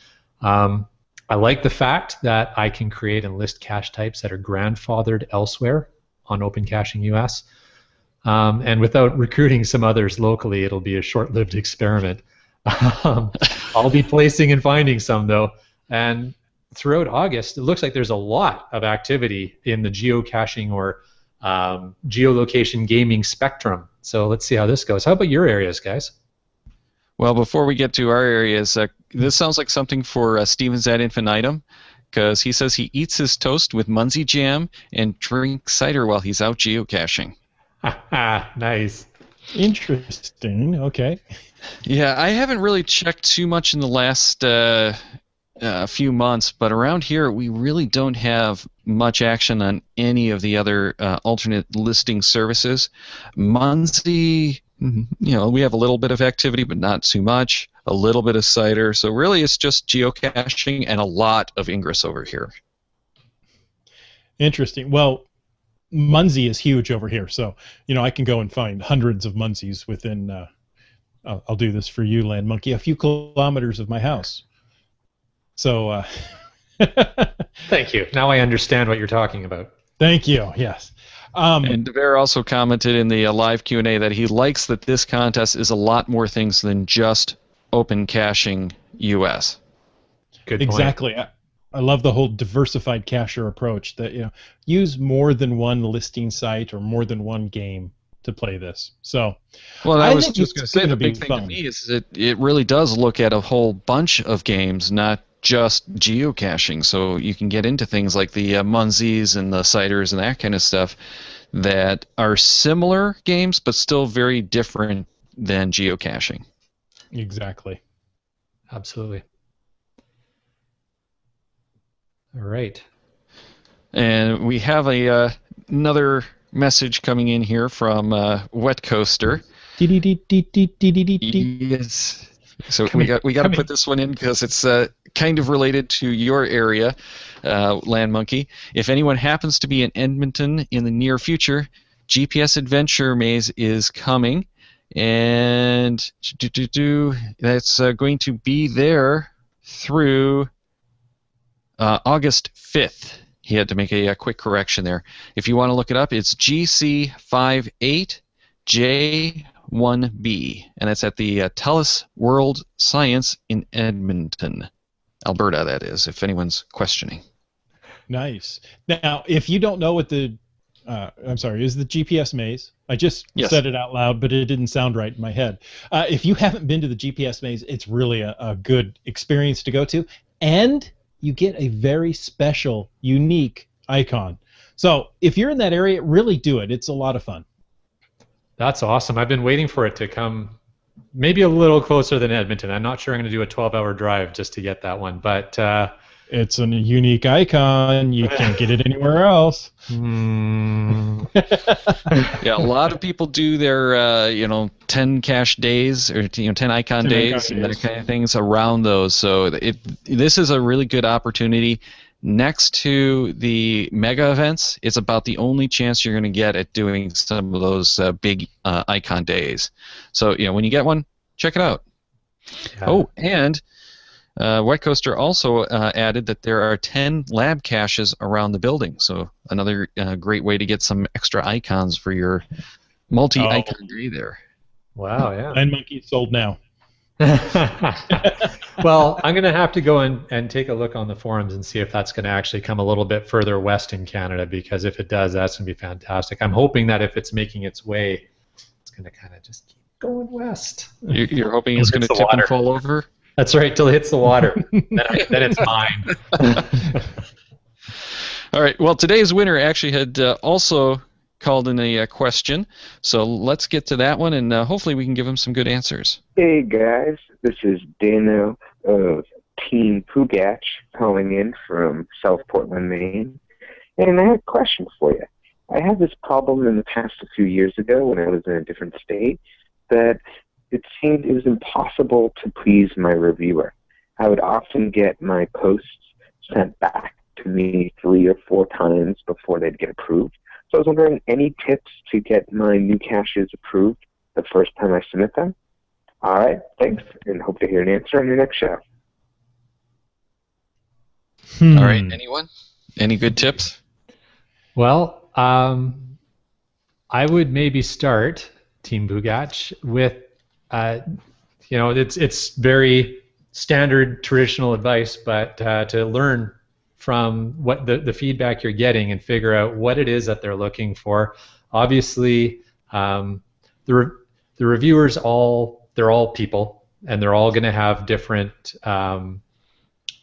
D: I like the fact that I can create and list cache types that are grandfathered elsewhere on Open Caching US. And without recruiting some others locally, it'll be a short-lived experiment. I'll be placing and finding some, though. And throughout August, it looks like there's a lot of activity in the geocaching or geolocation gaming spectrum. So let's see how this goes. How about your areas, guys?
B: Well, before we get to our areas, this sounds like something for Stevens ad infinitum, because he says he eats his toast with Munzie jam and drinks cider while he's out geocaching.
D: Nice.
C: Interesting. Okay.
B: Yeah, I haven't really checked too much in the last few months, but around here we really don't have much action on any of the other alternate listing services. Munzie, we have a little bit of activity, but not too much. A little bit of cider. So really it's just geocaching and a lot of Ingress over here.
C: Interesting. Well, Munzie is huge over here, so I can go and find hundreds of Munzies within. I'll do this for you, Land Monkey. A few kilometers of my house. So.
D: Thank you. Now I understand what you're talking about.
C: Thank you. Yes.
B: And DeVere also commented in the live Q&A that he likes that this contest is a lot more things than just Open Caching US.
D: Good point.
C: Exactly. I love the whole diversified cacher approach that use more than one listing site or more than one game to play this. So,
B: well, I was just going to say the big thing to me is that it really does look at a whole bunch of games, not just geocaching. So you can get into things like the Munzies and the Ciders and that kind of stuff that are similar games but still very different than geocaching.
C: Exactly.
D: Absolutely. All right.
B: And we have another message coming in here from Wet Coaster. Yes. So we got to put this one in because it's kind of related to your area, Land Monkey. If anyone happens to be in Edmonton in the near future, GPS Adventure Maze is coming, and that's going to be there through August 5th. He had to make a quick correction there. If you want to look it up, it's GC58J1B, and it's at the TELUS World Science in Edmonton, Alberta, that is, if anyone's questioning.
C: Nice. Now, if you don't know what the, I'm sorry, is the GPS maze? I just
B: Yes.
C: said it out loud, but it didn't sound right in my head. If you haven't been to the GPS maze, it's really a good experience to go to, and you get a very special, unique icon. So if you're in that area, really do it. It's a lot of fun.
D: That's awesome. I've been waiting for it to come maybe a little closer than Edmonton. I'm not sure I'm going to do a 12-hour drive just to get that one, but
C: it's a unique icon. You can't get it anywhere else.
B: Yeah, a lot of people do their 10 cache days or 10 icon days and that kind of things around those. So this is a really good opportunity. Next to the mega events, it's about the only chance you're going to get at doing some of those big icon days. So when you get one, check it out. Yeah. Oh, and Wet Coaster also added that there are 10 lab caches around the building. So another great way to get some extra icons for your multi-icon day there.
D: Wow, yeah.
C: And monkeys sold now.
D: Well, I'm going to have to go and take a look on the forums and see if that's going to actually come a little bit further west in Canada, because if it does, that's going to be fantastic. I'm hoping that if it's making its way, it's going to kind of just keep going west.
B: You're hoping it's going to tip and fall over?
D: That's right, till it hits the water. then it's mine.
B: All right, well, today's winner actually had also called in a question, so let's get to that one, and hopefully we can give him some good answers.
E: Hey guys, this is Dano of Team Pugach calling in from South Portland, Maine, and I have a question for you. I had this problem in the past a few years ago when I was in a different state, that it seemed it was impossible to please my reviewer. I would often get my posts sent back to me 3 or 4 times before they'd get approved. So I was wondering, any tips to get my new caches approved the first time I submit them? All right, thanks, and hope to hear an answer on your next show.
B: All right, anyone? Any good tips?
D: Well, I would maybe start, Team Pugach, with, it's very standard traditional advice, but to learn from what the feedback you're getting and figure out what it is that they're looking for. Obviously, the reviewers they're all people, and they're all going to have different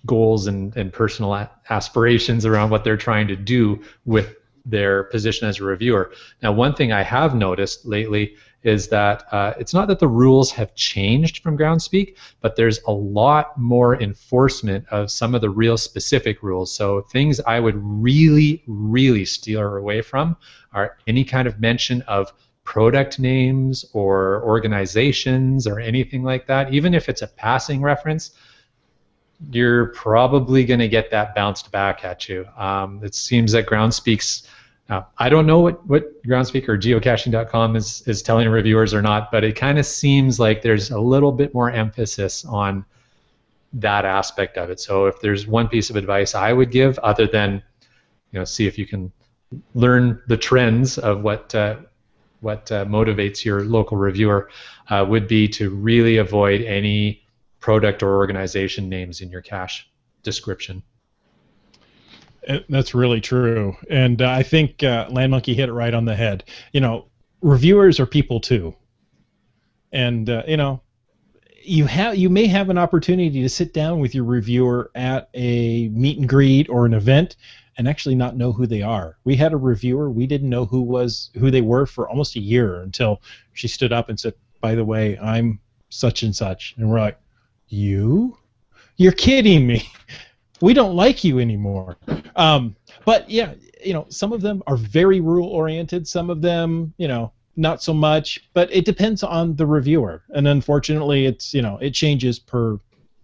D: goals and personal aspirations around what they're trying to do with their position as a reviewer. Now, one thing I have noticed lately is that it's not that the rules have changed from Groundspeak, but there's a lot more enforcement of some of the real specific rules. So things I would really, really steer away from are any kind of mention of product names or organizations or anything like that. Even if it's a passing reference, you're probably going to get that bounced back at you. It seems that Groundspeak's I don't know what Groundspeak or geocaching.com is telling reviewers or not, but it kind of seems like there's a little bit more emphasis on that aspect of it. So if there's one piece of advice I would give, other than see if you can learn the trends of what motivates your local reviewer, would be to really avoid any product or organization names in your cache description.
C: That's really true, and I think Land Monkey hit it right on the head. Reviewers are people too, and you may have an opportunity to sit down with your reviewer at a meet and greet or an event and actually not know who they are. We had a reviewer, we didn't know who they were for almost a year until she stood up and said, "By the way, I'm such and such," and we're like, "You? You're kidding me." We don't like you anymore. But yeah, some of them are very rule oriented. Some of them, not so much. But it depends on the reviewer, and unfortunately, it's it changes per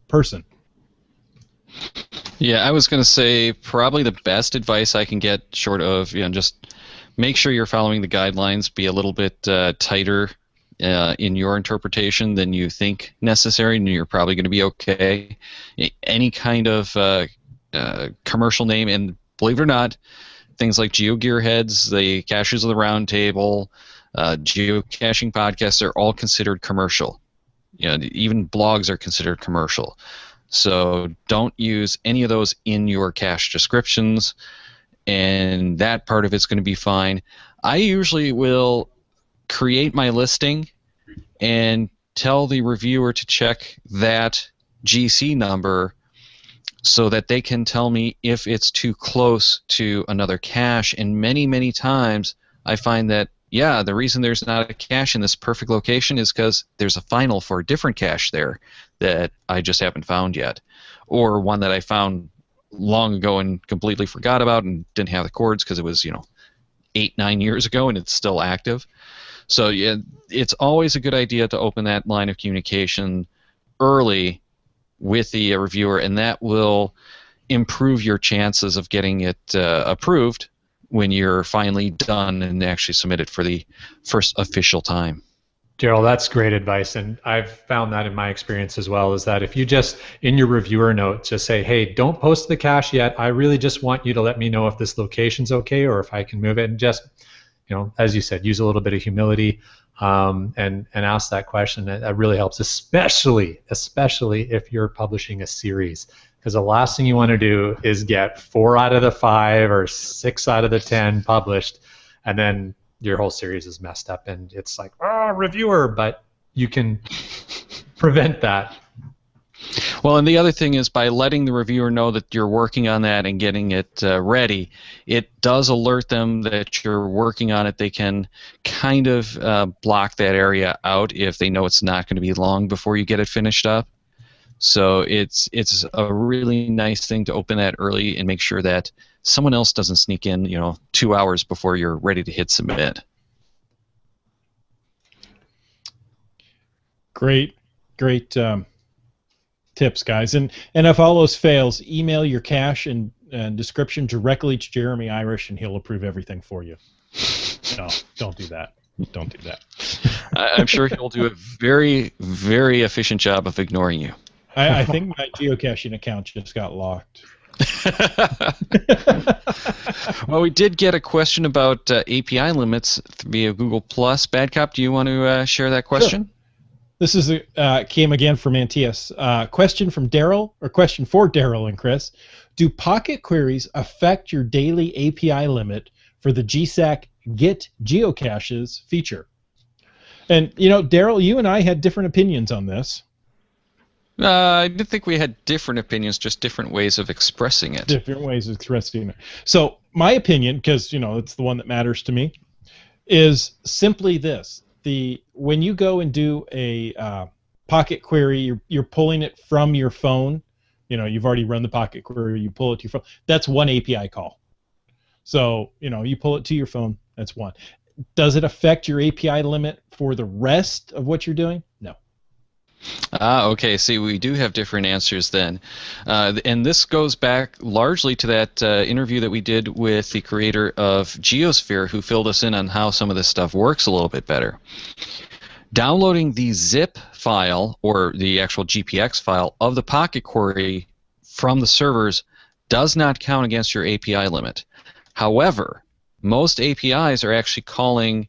C: person.
B: Yeah, I was going to say probably the best advice I can get, short of just make sure you're following the guidelines. Be a little bit tighter in your interpretation than you think necessary, and you're probably going to be okay. Any kind of commercial name, and believe it or not, things like GeoGearHeads, the Caches of the Round Table, geocaching podcasts are all considered commercial. Even blogs are considered commercial. So don't use any of those in your cache descriptions, and that part of it's going to be fine. I usually will create my listing and tell the reviewer to check that GC number so that they can tell me if it's too close to another cache. And many, many times I find that, yeah, the reason there's not a cache in this perfect location is because there's a final for a different cache there that I just haven't found yet, or one that I found long ago and completely forgot about and didn't have the cords because it was 8-9 years ago and it's still active. So yeah, it's always a good idea to open that line of communication early with the reviewer, and that will improve your chances of getting it approved when you're finally done and actually submit it for the first official time.
D: Daryl, that's great advice, and I've found that in my experience as well, is that if you just, in your reviewer note, just say, hey, don't post the cache yet, I really just want you to let me know if this location's okay or if I can move it, and just, as you said, use a little bit of humility and ask that question. That really helps, especially if you're publishing a series, because the last thing you want to do is get 4 out of the 5 or 6 out of the 10 published, and then your whole series is messed up, and it's like, oh, reviewer, but you can prevent that.
B: Well, and the other thing is, by letting the reviewer know that you're working on that and getting it ready, it does alert them that you're working on it. They can kind of block that area out if they know it's not going to be long before you get it finished up. So it's a really nice thing to open that early and make sure that someone else doesn't sneak in, 2 hours before you're ready to hit submit.
C: Great tips, guys. And if all those fails, email your cache and description directly to Jeremy Irish, and he'll approve everything for you. No, don't do that. Don't do that.
B: I'm sure he'll do a very, very efficient job of ignoring you.
C: I think my geocaching account just got locked.
B: Well, we did get a question about API limits via Google+. Bad Cop, do you want to share that question?
C: Sure. This came again from Antias. Question for Daryl and Chris. Do pocket queries affect your daily API limit for the GSAC Get Geocaches feature? And, Daryl, you and I had different opinions on this.
B: I didn't think we had different opinions, just different ways of expressing it.
C: Different ways of expressing it. So my opinion, because it's the one that matters to me, is simply this: when you go and do a pocket query, you're pulling it from your phone. You've already run the pocket query, you pull it to your phone. That's one API call. So you pull it to your phone. That's one. Does it affect your API limit for the rest of what you're doing? No.
B: Okay, see, we do have different answers then. And this goes back largely to that interview that we did with the creator of Geosphere, who filled us in on how some of this stuff works a little bit better. Downloading the zip file, or the actual GPX file, of the pocket query from the servers does not count against your API limit. However, most APIs are actually calling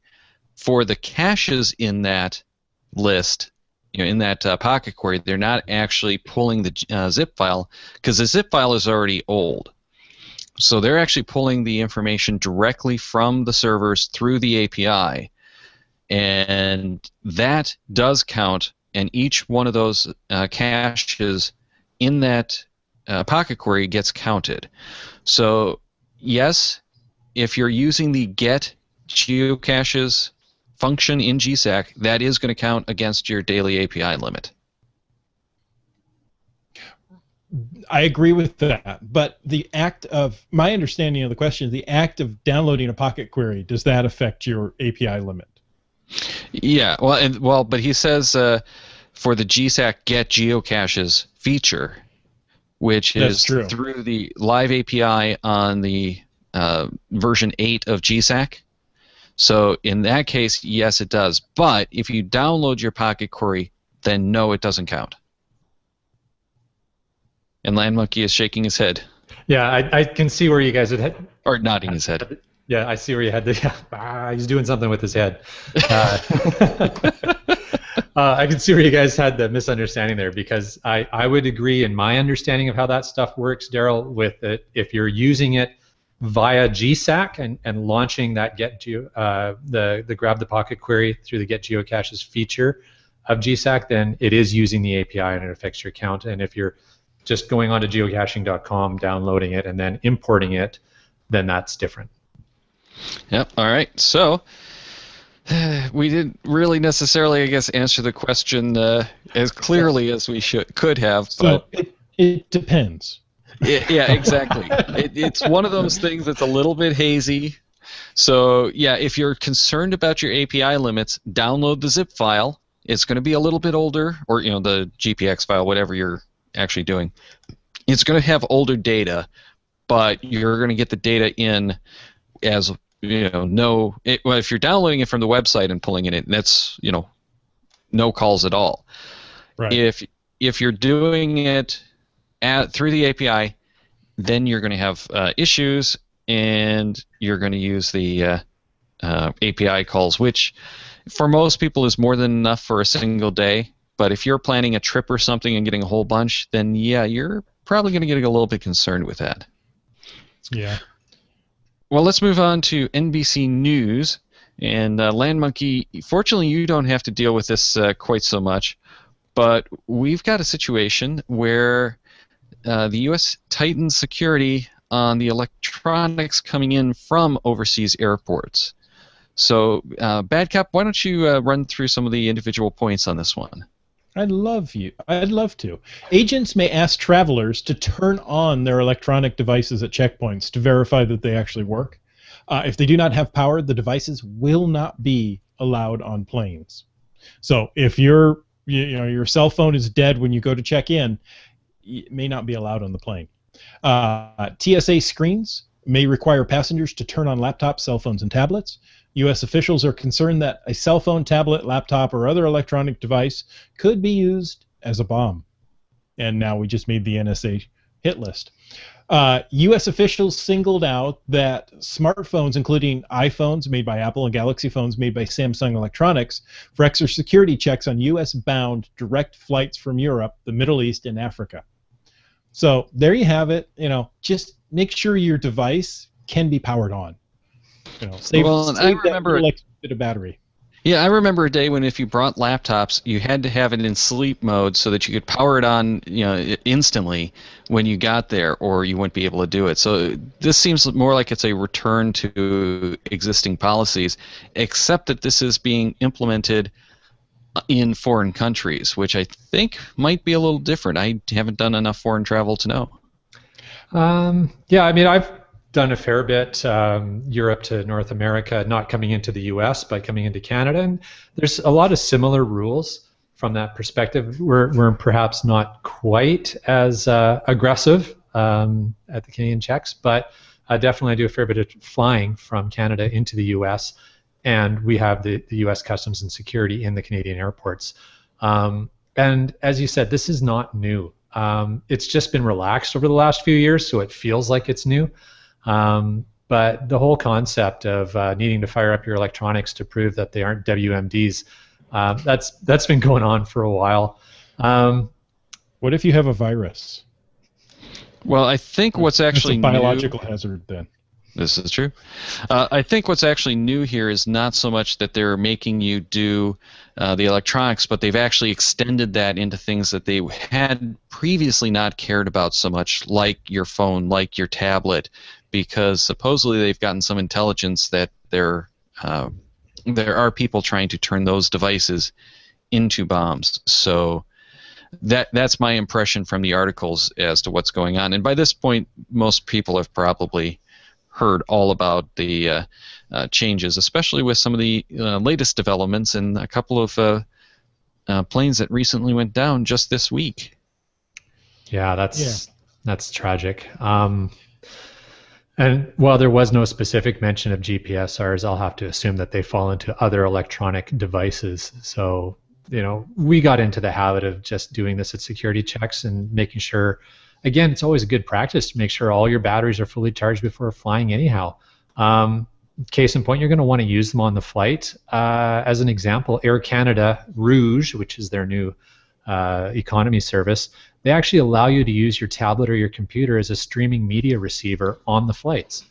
B: for the caches in that list, in that pocket query. They're not actually pulling the zip file, because the zip file is already old. So they're actually pulling the information directly from the servers through the API, and that does count, and each one of those caches in that pocket query gets counted. So yes, if you're using the Get Geocaches function in GSAC, that is going to count against your daily API limit.
C: I agree with that, but my understanding of the question is the act of downloading a pocket query, does that affect your API limit?
B: Yeah, but he says for the GSAC Get Geocaches feature, which is through the live API on the version 8 of GSAC. So in that case, yes, it does. But if you download your pocket query, then no, it doesn't count. And Land Monkey is shaking his head.
D: Yeah, I can see where you guys would
B: or nodding his head.
D: Yeah, I see where you had the. Yeah, he's doing something with his head. I can see where you guys had the misunderstanding there, because I would agree in my understanding of how that stuff works, Daryl, with it. If you're using it via GSAC and launching that the grab the pocket query through the get geocaches feature of GSAC, then it is using the API and it affects your account. And if you're just going onto geocaching.com, downloading it, and then importing it, then that's different.
B: Yep. All right. So we didn't really necessarily, I guess, answer the question as clearly as we could have.
C: So it depends.
B: Yeah, exactly. It's one of those things that's a little bit hazy. So yeah, if you're concerned about your API limits, download the zip file. It's going to be a little bit older, or the GPX file, whatever you're actually doing. It's going to have older data, but you're going to get the data in as well, if you're downloading it from the website and pulling it in, that's no calls at all.
C: Right.
B: If you're doing it through the API, then you're going to have issues, and you're going to use the API calls, which for most people is more than enough for a single day. But if you're planning a trip or something and getting a whole bunch, then yeah, you're probably going to get a little bit concerned with that.
C: Yeah.
B: Well, let's move on to NBC News. And Land Monkey, fortunately, you don't have to deal with this quite so much. But we've got a situation where the U.S. tightens security on the electronics coming in from overseas airports. So, Bad Cap, why don't you run through some of the individual points on this one?
C: I'd love to. Agents may ask travelers to turn on their electronic devices at checkpoints to verify that they actually work. If they do not have power, the devices will not be allowed on planes. So if your cell phone is dead when you go to check in, it may not be allowed on the plane. TSA screens may require passengers to turn on laptops, cell phones, and tablets. U.S. officials are concerned that a cell phone, tablet, laptop, or other electronic device could be used as a bomb. And now we just made the NSA hit list. U.S. officials singled out that smartphones, including iPhones made by Apple and Galaxy phones made by Samsung Electronics, for extra security checks on U.S.-bound direct flights from Europe, the Middle East, and Africa. So there you have it. Just make sure your device can be powered on. Save that little extra bit of battery.
B: Yeah, I remember a day when if you brought laptops, you had to have it in sleep mode so that you could power it on, instantly when you got there, or you wouldn't be able to do it. So this seems more like it's a return to existing policies, except that this is being implemented in foreign countries, which I think might be a little different. I haven't done enough foreign travel to know.
D: Yeah, I mean, I've done a fair bit, Europe to North America, not coming into the U.S., but coming into Canada. And there's a lot of similar rules from that perspective. We're perhaps not quite as aggressive at the Canadian checks, but definitely I do a fair bit of flying from Canada into the U.S., and we have the U.S. Customs and Security in the Canadian airports. And as you said, this is not new. It's just been relaxed over the last few years, so it feels like it's new. But the whole concept of needing to fire up your electronics to prove that they aren't WMDs, that's been going on for a while.
C: What if you have a virus?
B: Well, I think what's actually
C: it's a biological hazard then.
B: This is true. I think what's actually new here is not so much that they're making you do the electronics, but they've actually extended that into things that they had previously not cared about so much, like your phone, like your tablet, because supposedly they've gotten some intelligence that there are people trying to turn those devices into bombs. So that's my impression from the articles as to what's going on. And by this point, most people have probably heard all about the changes, especially with some of the latest developments and a couple of planes that recently went down just this week.
D: Yeah, that's tragic. And while there was no specific mention of GPSRs, I'll have to assume that they fall into other electronic devices. So, we got into the habit of just doing this at security checks and making sure. Again, it's always a good practice to make sure all your batteries are fully charged before flying anyhow. case in point, you're going to want to use them on the flight. As an example, Air Canada Rouge, which is their new economy service, they actually allow you to use your tablet or your computer as a streaming media receiver on the flights.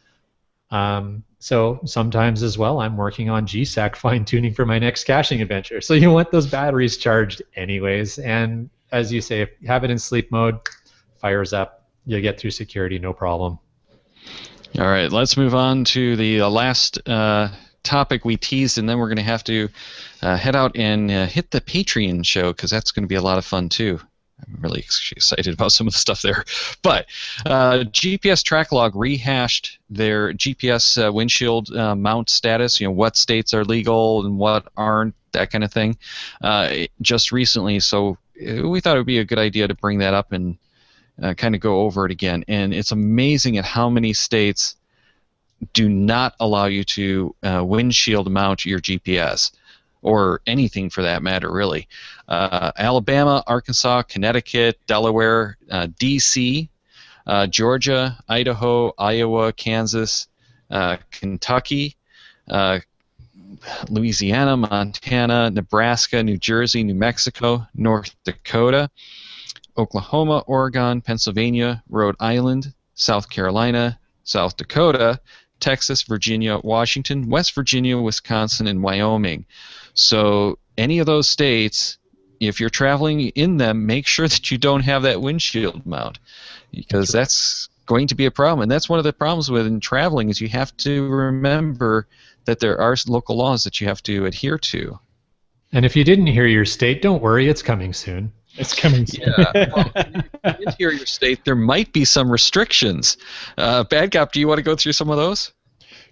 D: So sometimes as well, I'm working on GSAC fine-tuning for my next caching adventure. So you want those batteries charged anyways. And as you say, if you have it in sleep mode, fires up, you'll get through security, no problem.
B: All right, let's move on to the last topic we teased, and then we're going to have to head out and hit the Patreon show, because that's going to be a lot of fun too. I'm really excited about some of the stuff there. But GPS TrackLog rehashed their GPS windshield mount status, what states are legal and what aren't, that kind of thing, just recently. So we thought it would be a good idea to bring that up and kind of go over it again. And it's amazing at how many states do not allow you to windshield mount your GPS, or anything for that matter, really. Alabama, Arkansas, Connecticut, Delaware, D.C., Georgia, Idaho, Iowa, Kansas, Kentucky, Louisiana, Montana, Nebraska, New Jersey, New Mexico, North Dakota, Oklahoma, Oregon, Pennsylvania, Rhode Island, South Carolina, South Dakota, Texas, Virginia, Washington, West Virginia, Wisconsin, and Wyoming. So any of those states, if you're traveling in them, make sure that you don't have that windshield mount, because that's going to be a problem. And that's one of the problems with traveling, is you have to remember that there are local laws that you have to adhere to. And
D: if you didn't hear your state, don't worry, it's coming soon.
C: It's coming soon.
B: Yeah. Well, if you didn't hear your state, there might be some restrictions. Bad Cop, do you want to go through some of those?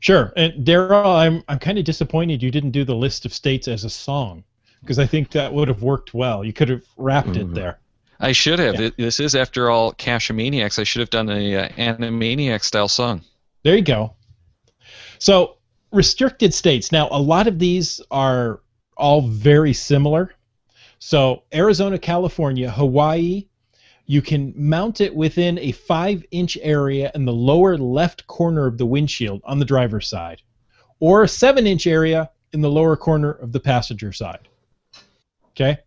C: Sure. And Daryl, I'm kind of disappointed you didn't do the list of states as a song, because I think that would have worked well. You could have rapped it there.
B: I should have.
C: Yeah.
B: This is, after all, Cache-a-Maniacs. I should have done a Animaniac-style song.
C: There you go. So, restricted states. Now, a lot of these are all very similar. So, Arizona, California, Hawaii, you can mount it within a 5-inch area in the lower left corner of the windshield on the driver's side, or a 7-inch area in the lower corner of the passenger side. Okay?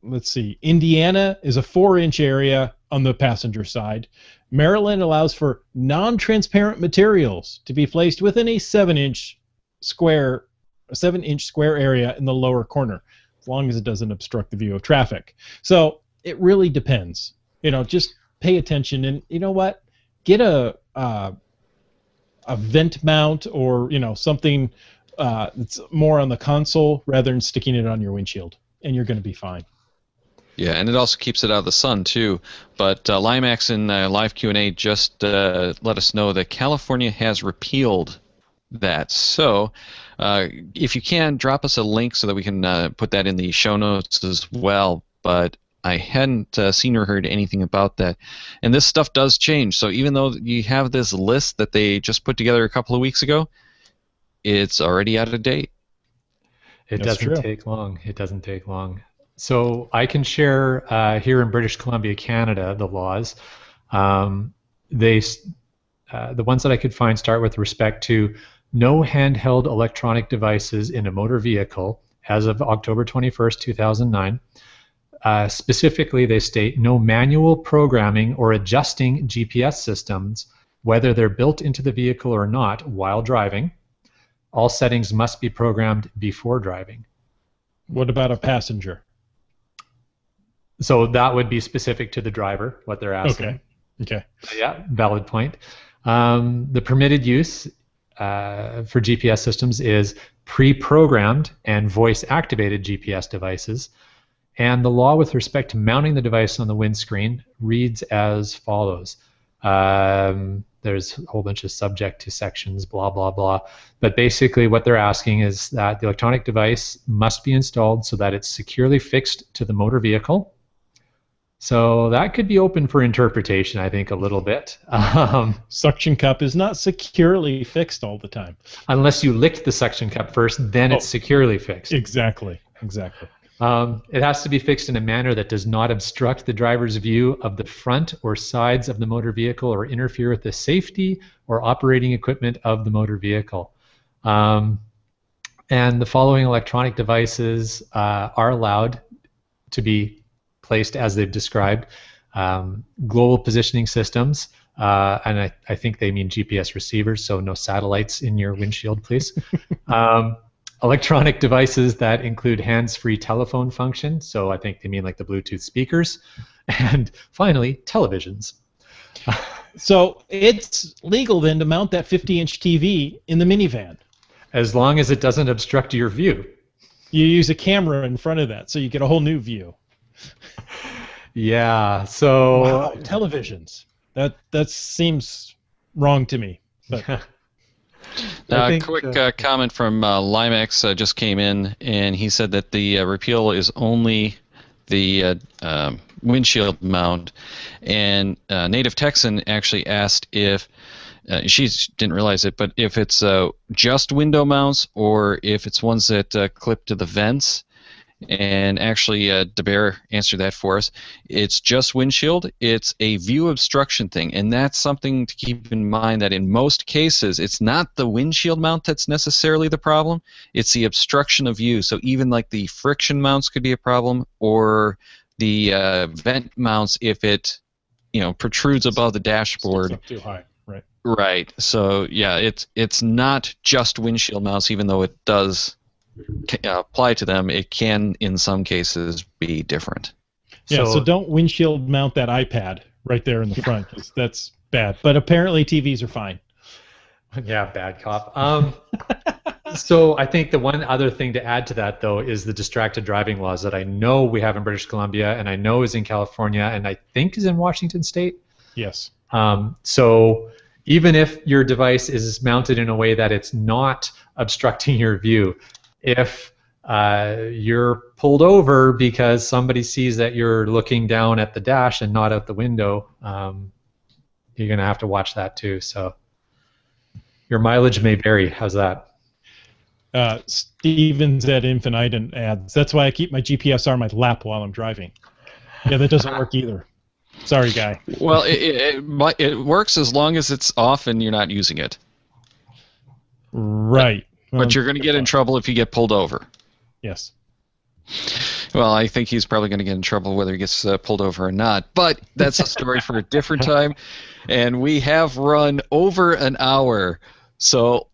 C: Let's see. Indiana is a 4-inch area on the passenger side. Maryland allows for non-transparent materials to be placed within a 7-inch square area in the lower corner, as long as it doesn't obstruct the view of traffic. So it really depends. Just pay attention, and you know what? Get a vent mount, or something that's more on the console rather than sticking it on your windshield, and you're going to be fine.
B: Yeah, and it also keeps it out of the sun too. But Limax in live Q&A just let us know that California has repealed that. So if you can, drop us a link so that we can put that in the show notes as well. But I hadn't seen or heard anything about that. And this stuff does change. So even though you have this list that they just put together a couple of weeks ago, it's already out of date.
D: It doesn't take long. It doesn't take long. So I can share here in British Columbia, Canada, the laws. The ones that I could find start with respect to no handheld electronic devices in a motor vehicle as of October 21st, 2009. Specifically, they state no manual programming or adjusting GPS systems, whether they're built into the vehicle or not, while driving. All settings must be programmed before driving.
C: What about a passenger?
D: So that would be specific to the driver, what they're asking.
C: Okay.
D: Yeah, valid point. The permitted use for GPS systems is pre-programmed and voice-activated GPS devices. And the law with respect to mounting the device on the windscreen reads as follows. There's a whole bunch of subject to sections, blah, blah, blah. But basically what they're asking is that the electronic device must be installed so that it's securely fixed to the motor vehicle. So that could be open for interpretation, I think, a little bit.
C: Suction cup is not securely fixed all the time.
D: Unless you licked the suction cup first, then it's securely fixed.
C: Exactly.
D: It has to be fixed in a manner that does not obstruct the driver's view of the front or sides of the motor vehicle or interfere with the safety or operating equipment of the motor vehicle. And the following electronic devices are allowed to be placed as they've described. Global positioning systems, and I think they mean GPS receivers, so no satellites in your windshield, please. Electronic devices that include hands-free telephone function, so I think they mean like the Bluetooth speakers. And finally, televisions.
C: So it's legal then to mount that 50-inch TV in the minivan.
D: As long as it doesn't obstruct your view.
C: You use a camera in front of that, so you get a whole new view.
D: Yeah, so...
C: Wow, televisions. That seems wrong to me. But
B: A quick comment from Limex just came in, and he said that the repeal is only the windshield mount. And Native Texan actually asked if, she didn't realize it, but if it's just window mounts or if it's ones that clip to the vents. And actually, DeBear answered that for us. It's just windshield. It's a view obstruction thing, and that's something to keep in mind that in most cases, it's not the windshield mount that's necessarily the problem. It's the obstruction of view. So even like the friction mounts could be a problem, or the vent mounts if it, protrudes above the dashboard.
C: It's up too high, right?
B: Right. So yeah, it's not just windshield mounts, even though it does apply to them. It can, in some cases, be different.
C: Yeah, so don't windshield mount that iPad right there in the front, 'cause that's bad. But apparently TVs are fine.
D: Yeah, bad cop. So I think the one other thing to add to that, though, is the distracted driving laws that I know we have in British Columbia, and I know is in California, and I think is in Washington State.
C: Yes.
D: So even if your device is mounted in a way that it's not obstructing your view, if you're pulled over because somebody sees that you're looking down at the dash and not out the window, you're going to have to watch that too. So your mileage may vary. How's that?
C: Stevens at Infinitum adds, that's why I keep my GPSR on my lap while I'm driving. Yeah, that doesn't work either. Sorry, guy.
B: Well, it works as long as it's off and you're not using it.
C: Right.
B: But you're going to get in trouble if you get pulled over.
C: Yes.
B: Well, I think he's probably going to get in trouble whether he gets pulled over or not. But that's a story for a different time. And we have run over an hour. So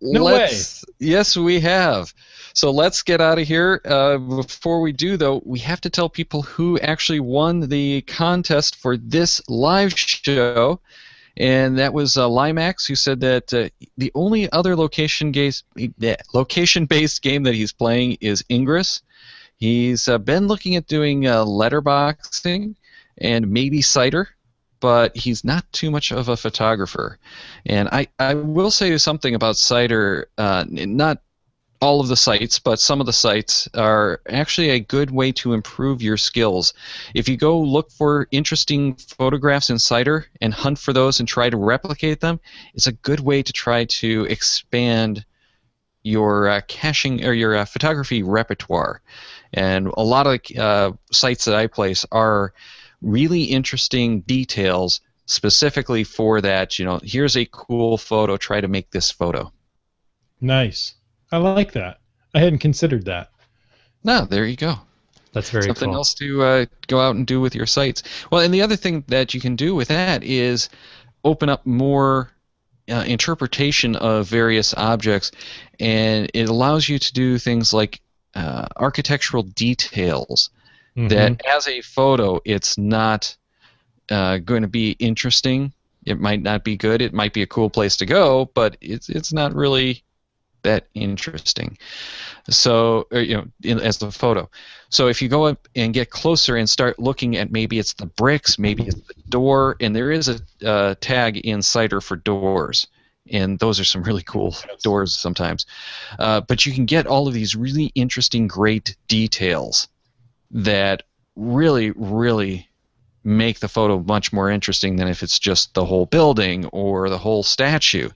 B: Yes, we have. So let's get out of here. Before we do, though, we have to tell people who actually won the contest for this live show. And that was Limax, who said that the only other location-based game that he's playing is Ingress. He's been looking at doing letterboxing and maybe Cider, but he's not too much of a photographer. And I will say something about Cider. Not all of the sites, but some of the sites are actually a good way to improve your skills. If you go look for interesting photographs in Cider and hunt for those and try to replicate them, it's a good way to try to expand your caching or your photography repertoire. And a lot of sites that I place are really interesting details specifically for that. Here's a cool photo, try to make this photo.
C: Nice. I like that. I hadn't considered that.
B: No, there you go.
D: That's very
B: Something
D: cool.
B: else to go out and do with your sites. Well, and the other thing that you can do with that is open up more interpretation of various objects, and it allows you to do things like architectural details that as a photo it's not going to be interesting. It might not be good. It might be a cool place to go, but it's not really that interesting. So, as the photo. So if you go up and get closer and start looking at maybe it's the bricks, maybe it's the door, and there is a tag in Cider for doors, and those are some really cool doors sometimes. But you can get all of these really interesting, great details that really, really make the photo much more interesting than if it's just the whole building or the whole statue.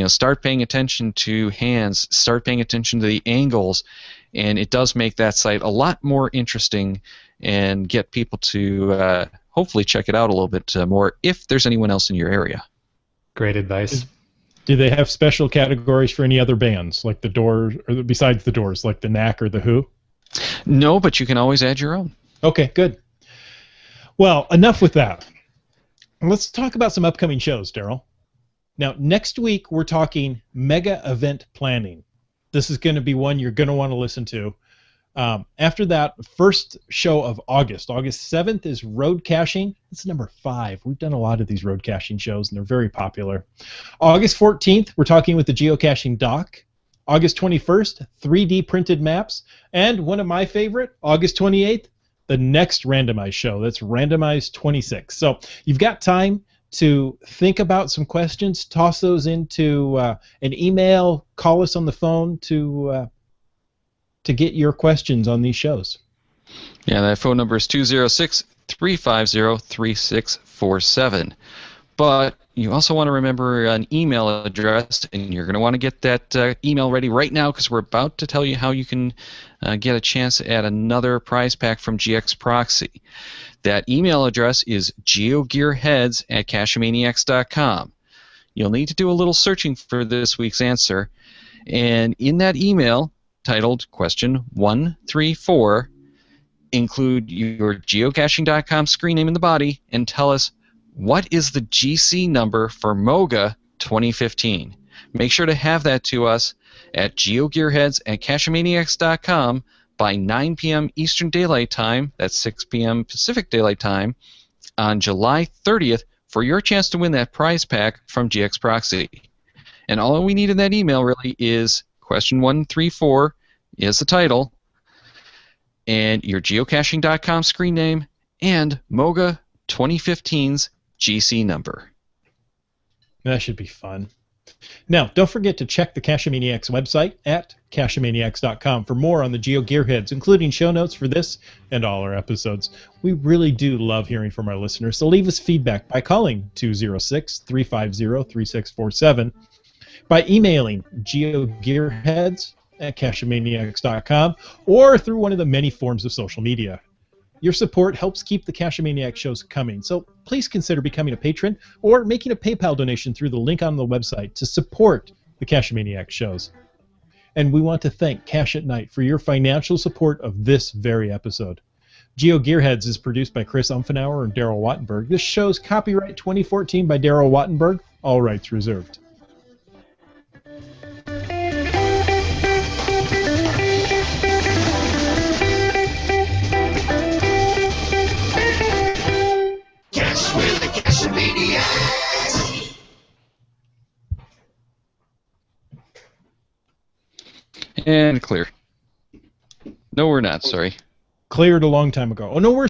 B: Start paying attention to hands, start paying attention to the angles, and it does make that site a lot more interesting and get people to hopefully check it out a little bit more if there's anyone else in your area.
D: Great advice.
C: Do they have special categories for any other bands, like the Doors, or besides the Doors, like the Knack or the Who?
B: No, but you can always add your own.
C: Okay, good. Well, enough with that. Let's talk about some upcoming shows, Daryl. Now, next week we're talking mega event planning. This is going to be one you're going to want to listen to. After that, first show of August 7th is road caching. It's number 5. We've done a lot of these road caching shows, and they're very popular. August 14th, we're talking with the geocaching doc. August 21st, 3D printed maps. And one of my favorite, August 28th, the next Randomize show. That's Randomize 26. So you've got time to think about some questions, toss those into an email, call us on the phone to get your questions on these shows.
B: Yeah, that phone number is 206-350-3647. But you also want to remember an email address, and you're going to want to get that email ready right now because we're about to tell you how you can get a chance at another prize pack from GX Proxy. That email address is GeoGearHeads@CacheManiacs.com. You'll need to do a little searching for this week's answer, and in that email, titled Question 134, include your geocaching.com screen name in the body and tell us what is the GC number for MOGA 2015. Make sure to have that to us at GeoGearHeads@CacheManiacs.com by 9 p.m. Eastern Daylight Time, that's 6 p.m. Pacific Daylight Time, on July 30th for your chance to win that prize pack from GX Proxy. And all we need in that email really is Question 134 is the title, and your geocaching.com screen name, and MOGA 2015's GC number.
C: That should be fun. Now, don't forget to check the Cachemaniacs website at cachemaniacs.com for more on the GeoGearHeads, including show notes for this and all our episodes. We really do love hearing from our listeners, so leave us feedback by calling 206-350-3647, by emailing geogearheads@cachemaniacs.com, or through one of the many forms of social media. Your support helps keep the Cachemaniacs shows coming, so please consider becoming a patron or making a PayPal donation through the link on the website to support the Cachemaniacs shows. And we want to thank Cache at Night for your financial support of this very episode. GeoGearHeads is produced by Chris Umfenauer and Daryl Wattenberg. This show's copyright 2014 by Daryl Wattenberg, all rights reserved.
B: And clear. No, we're not, sorry.
C: Cleared a long time ago. Oh, no, we're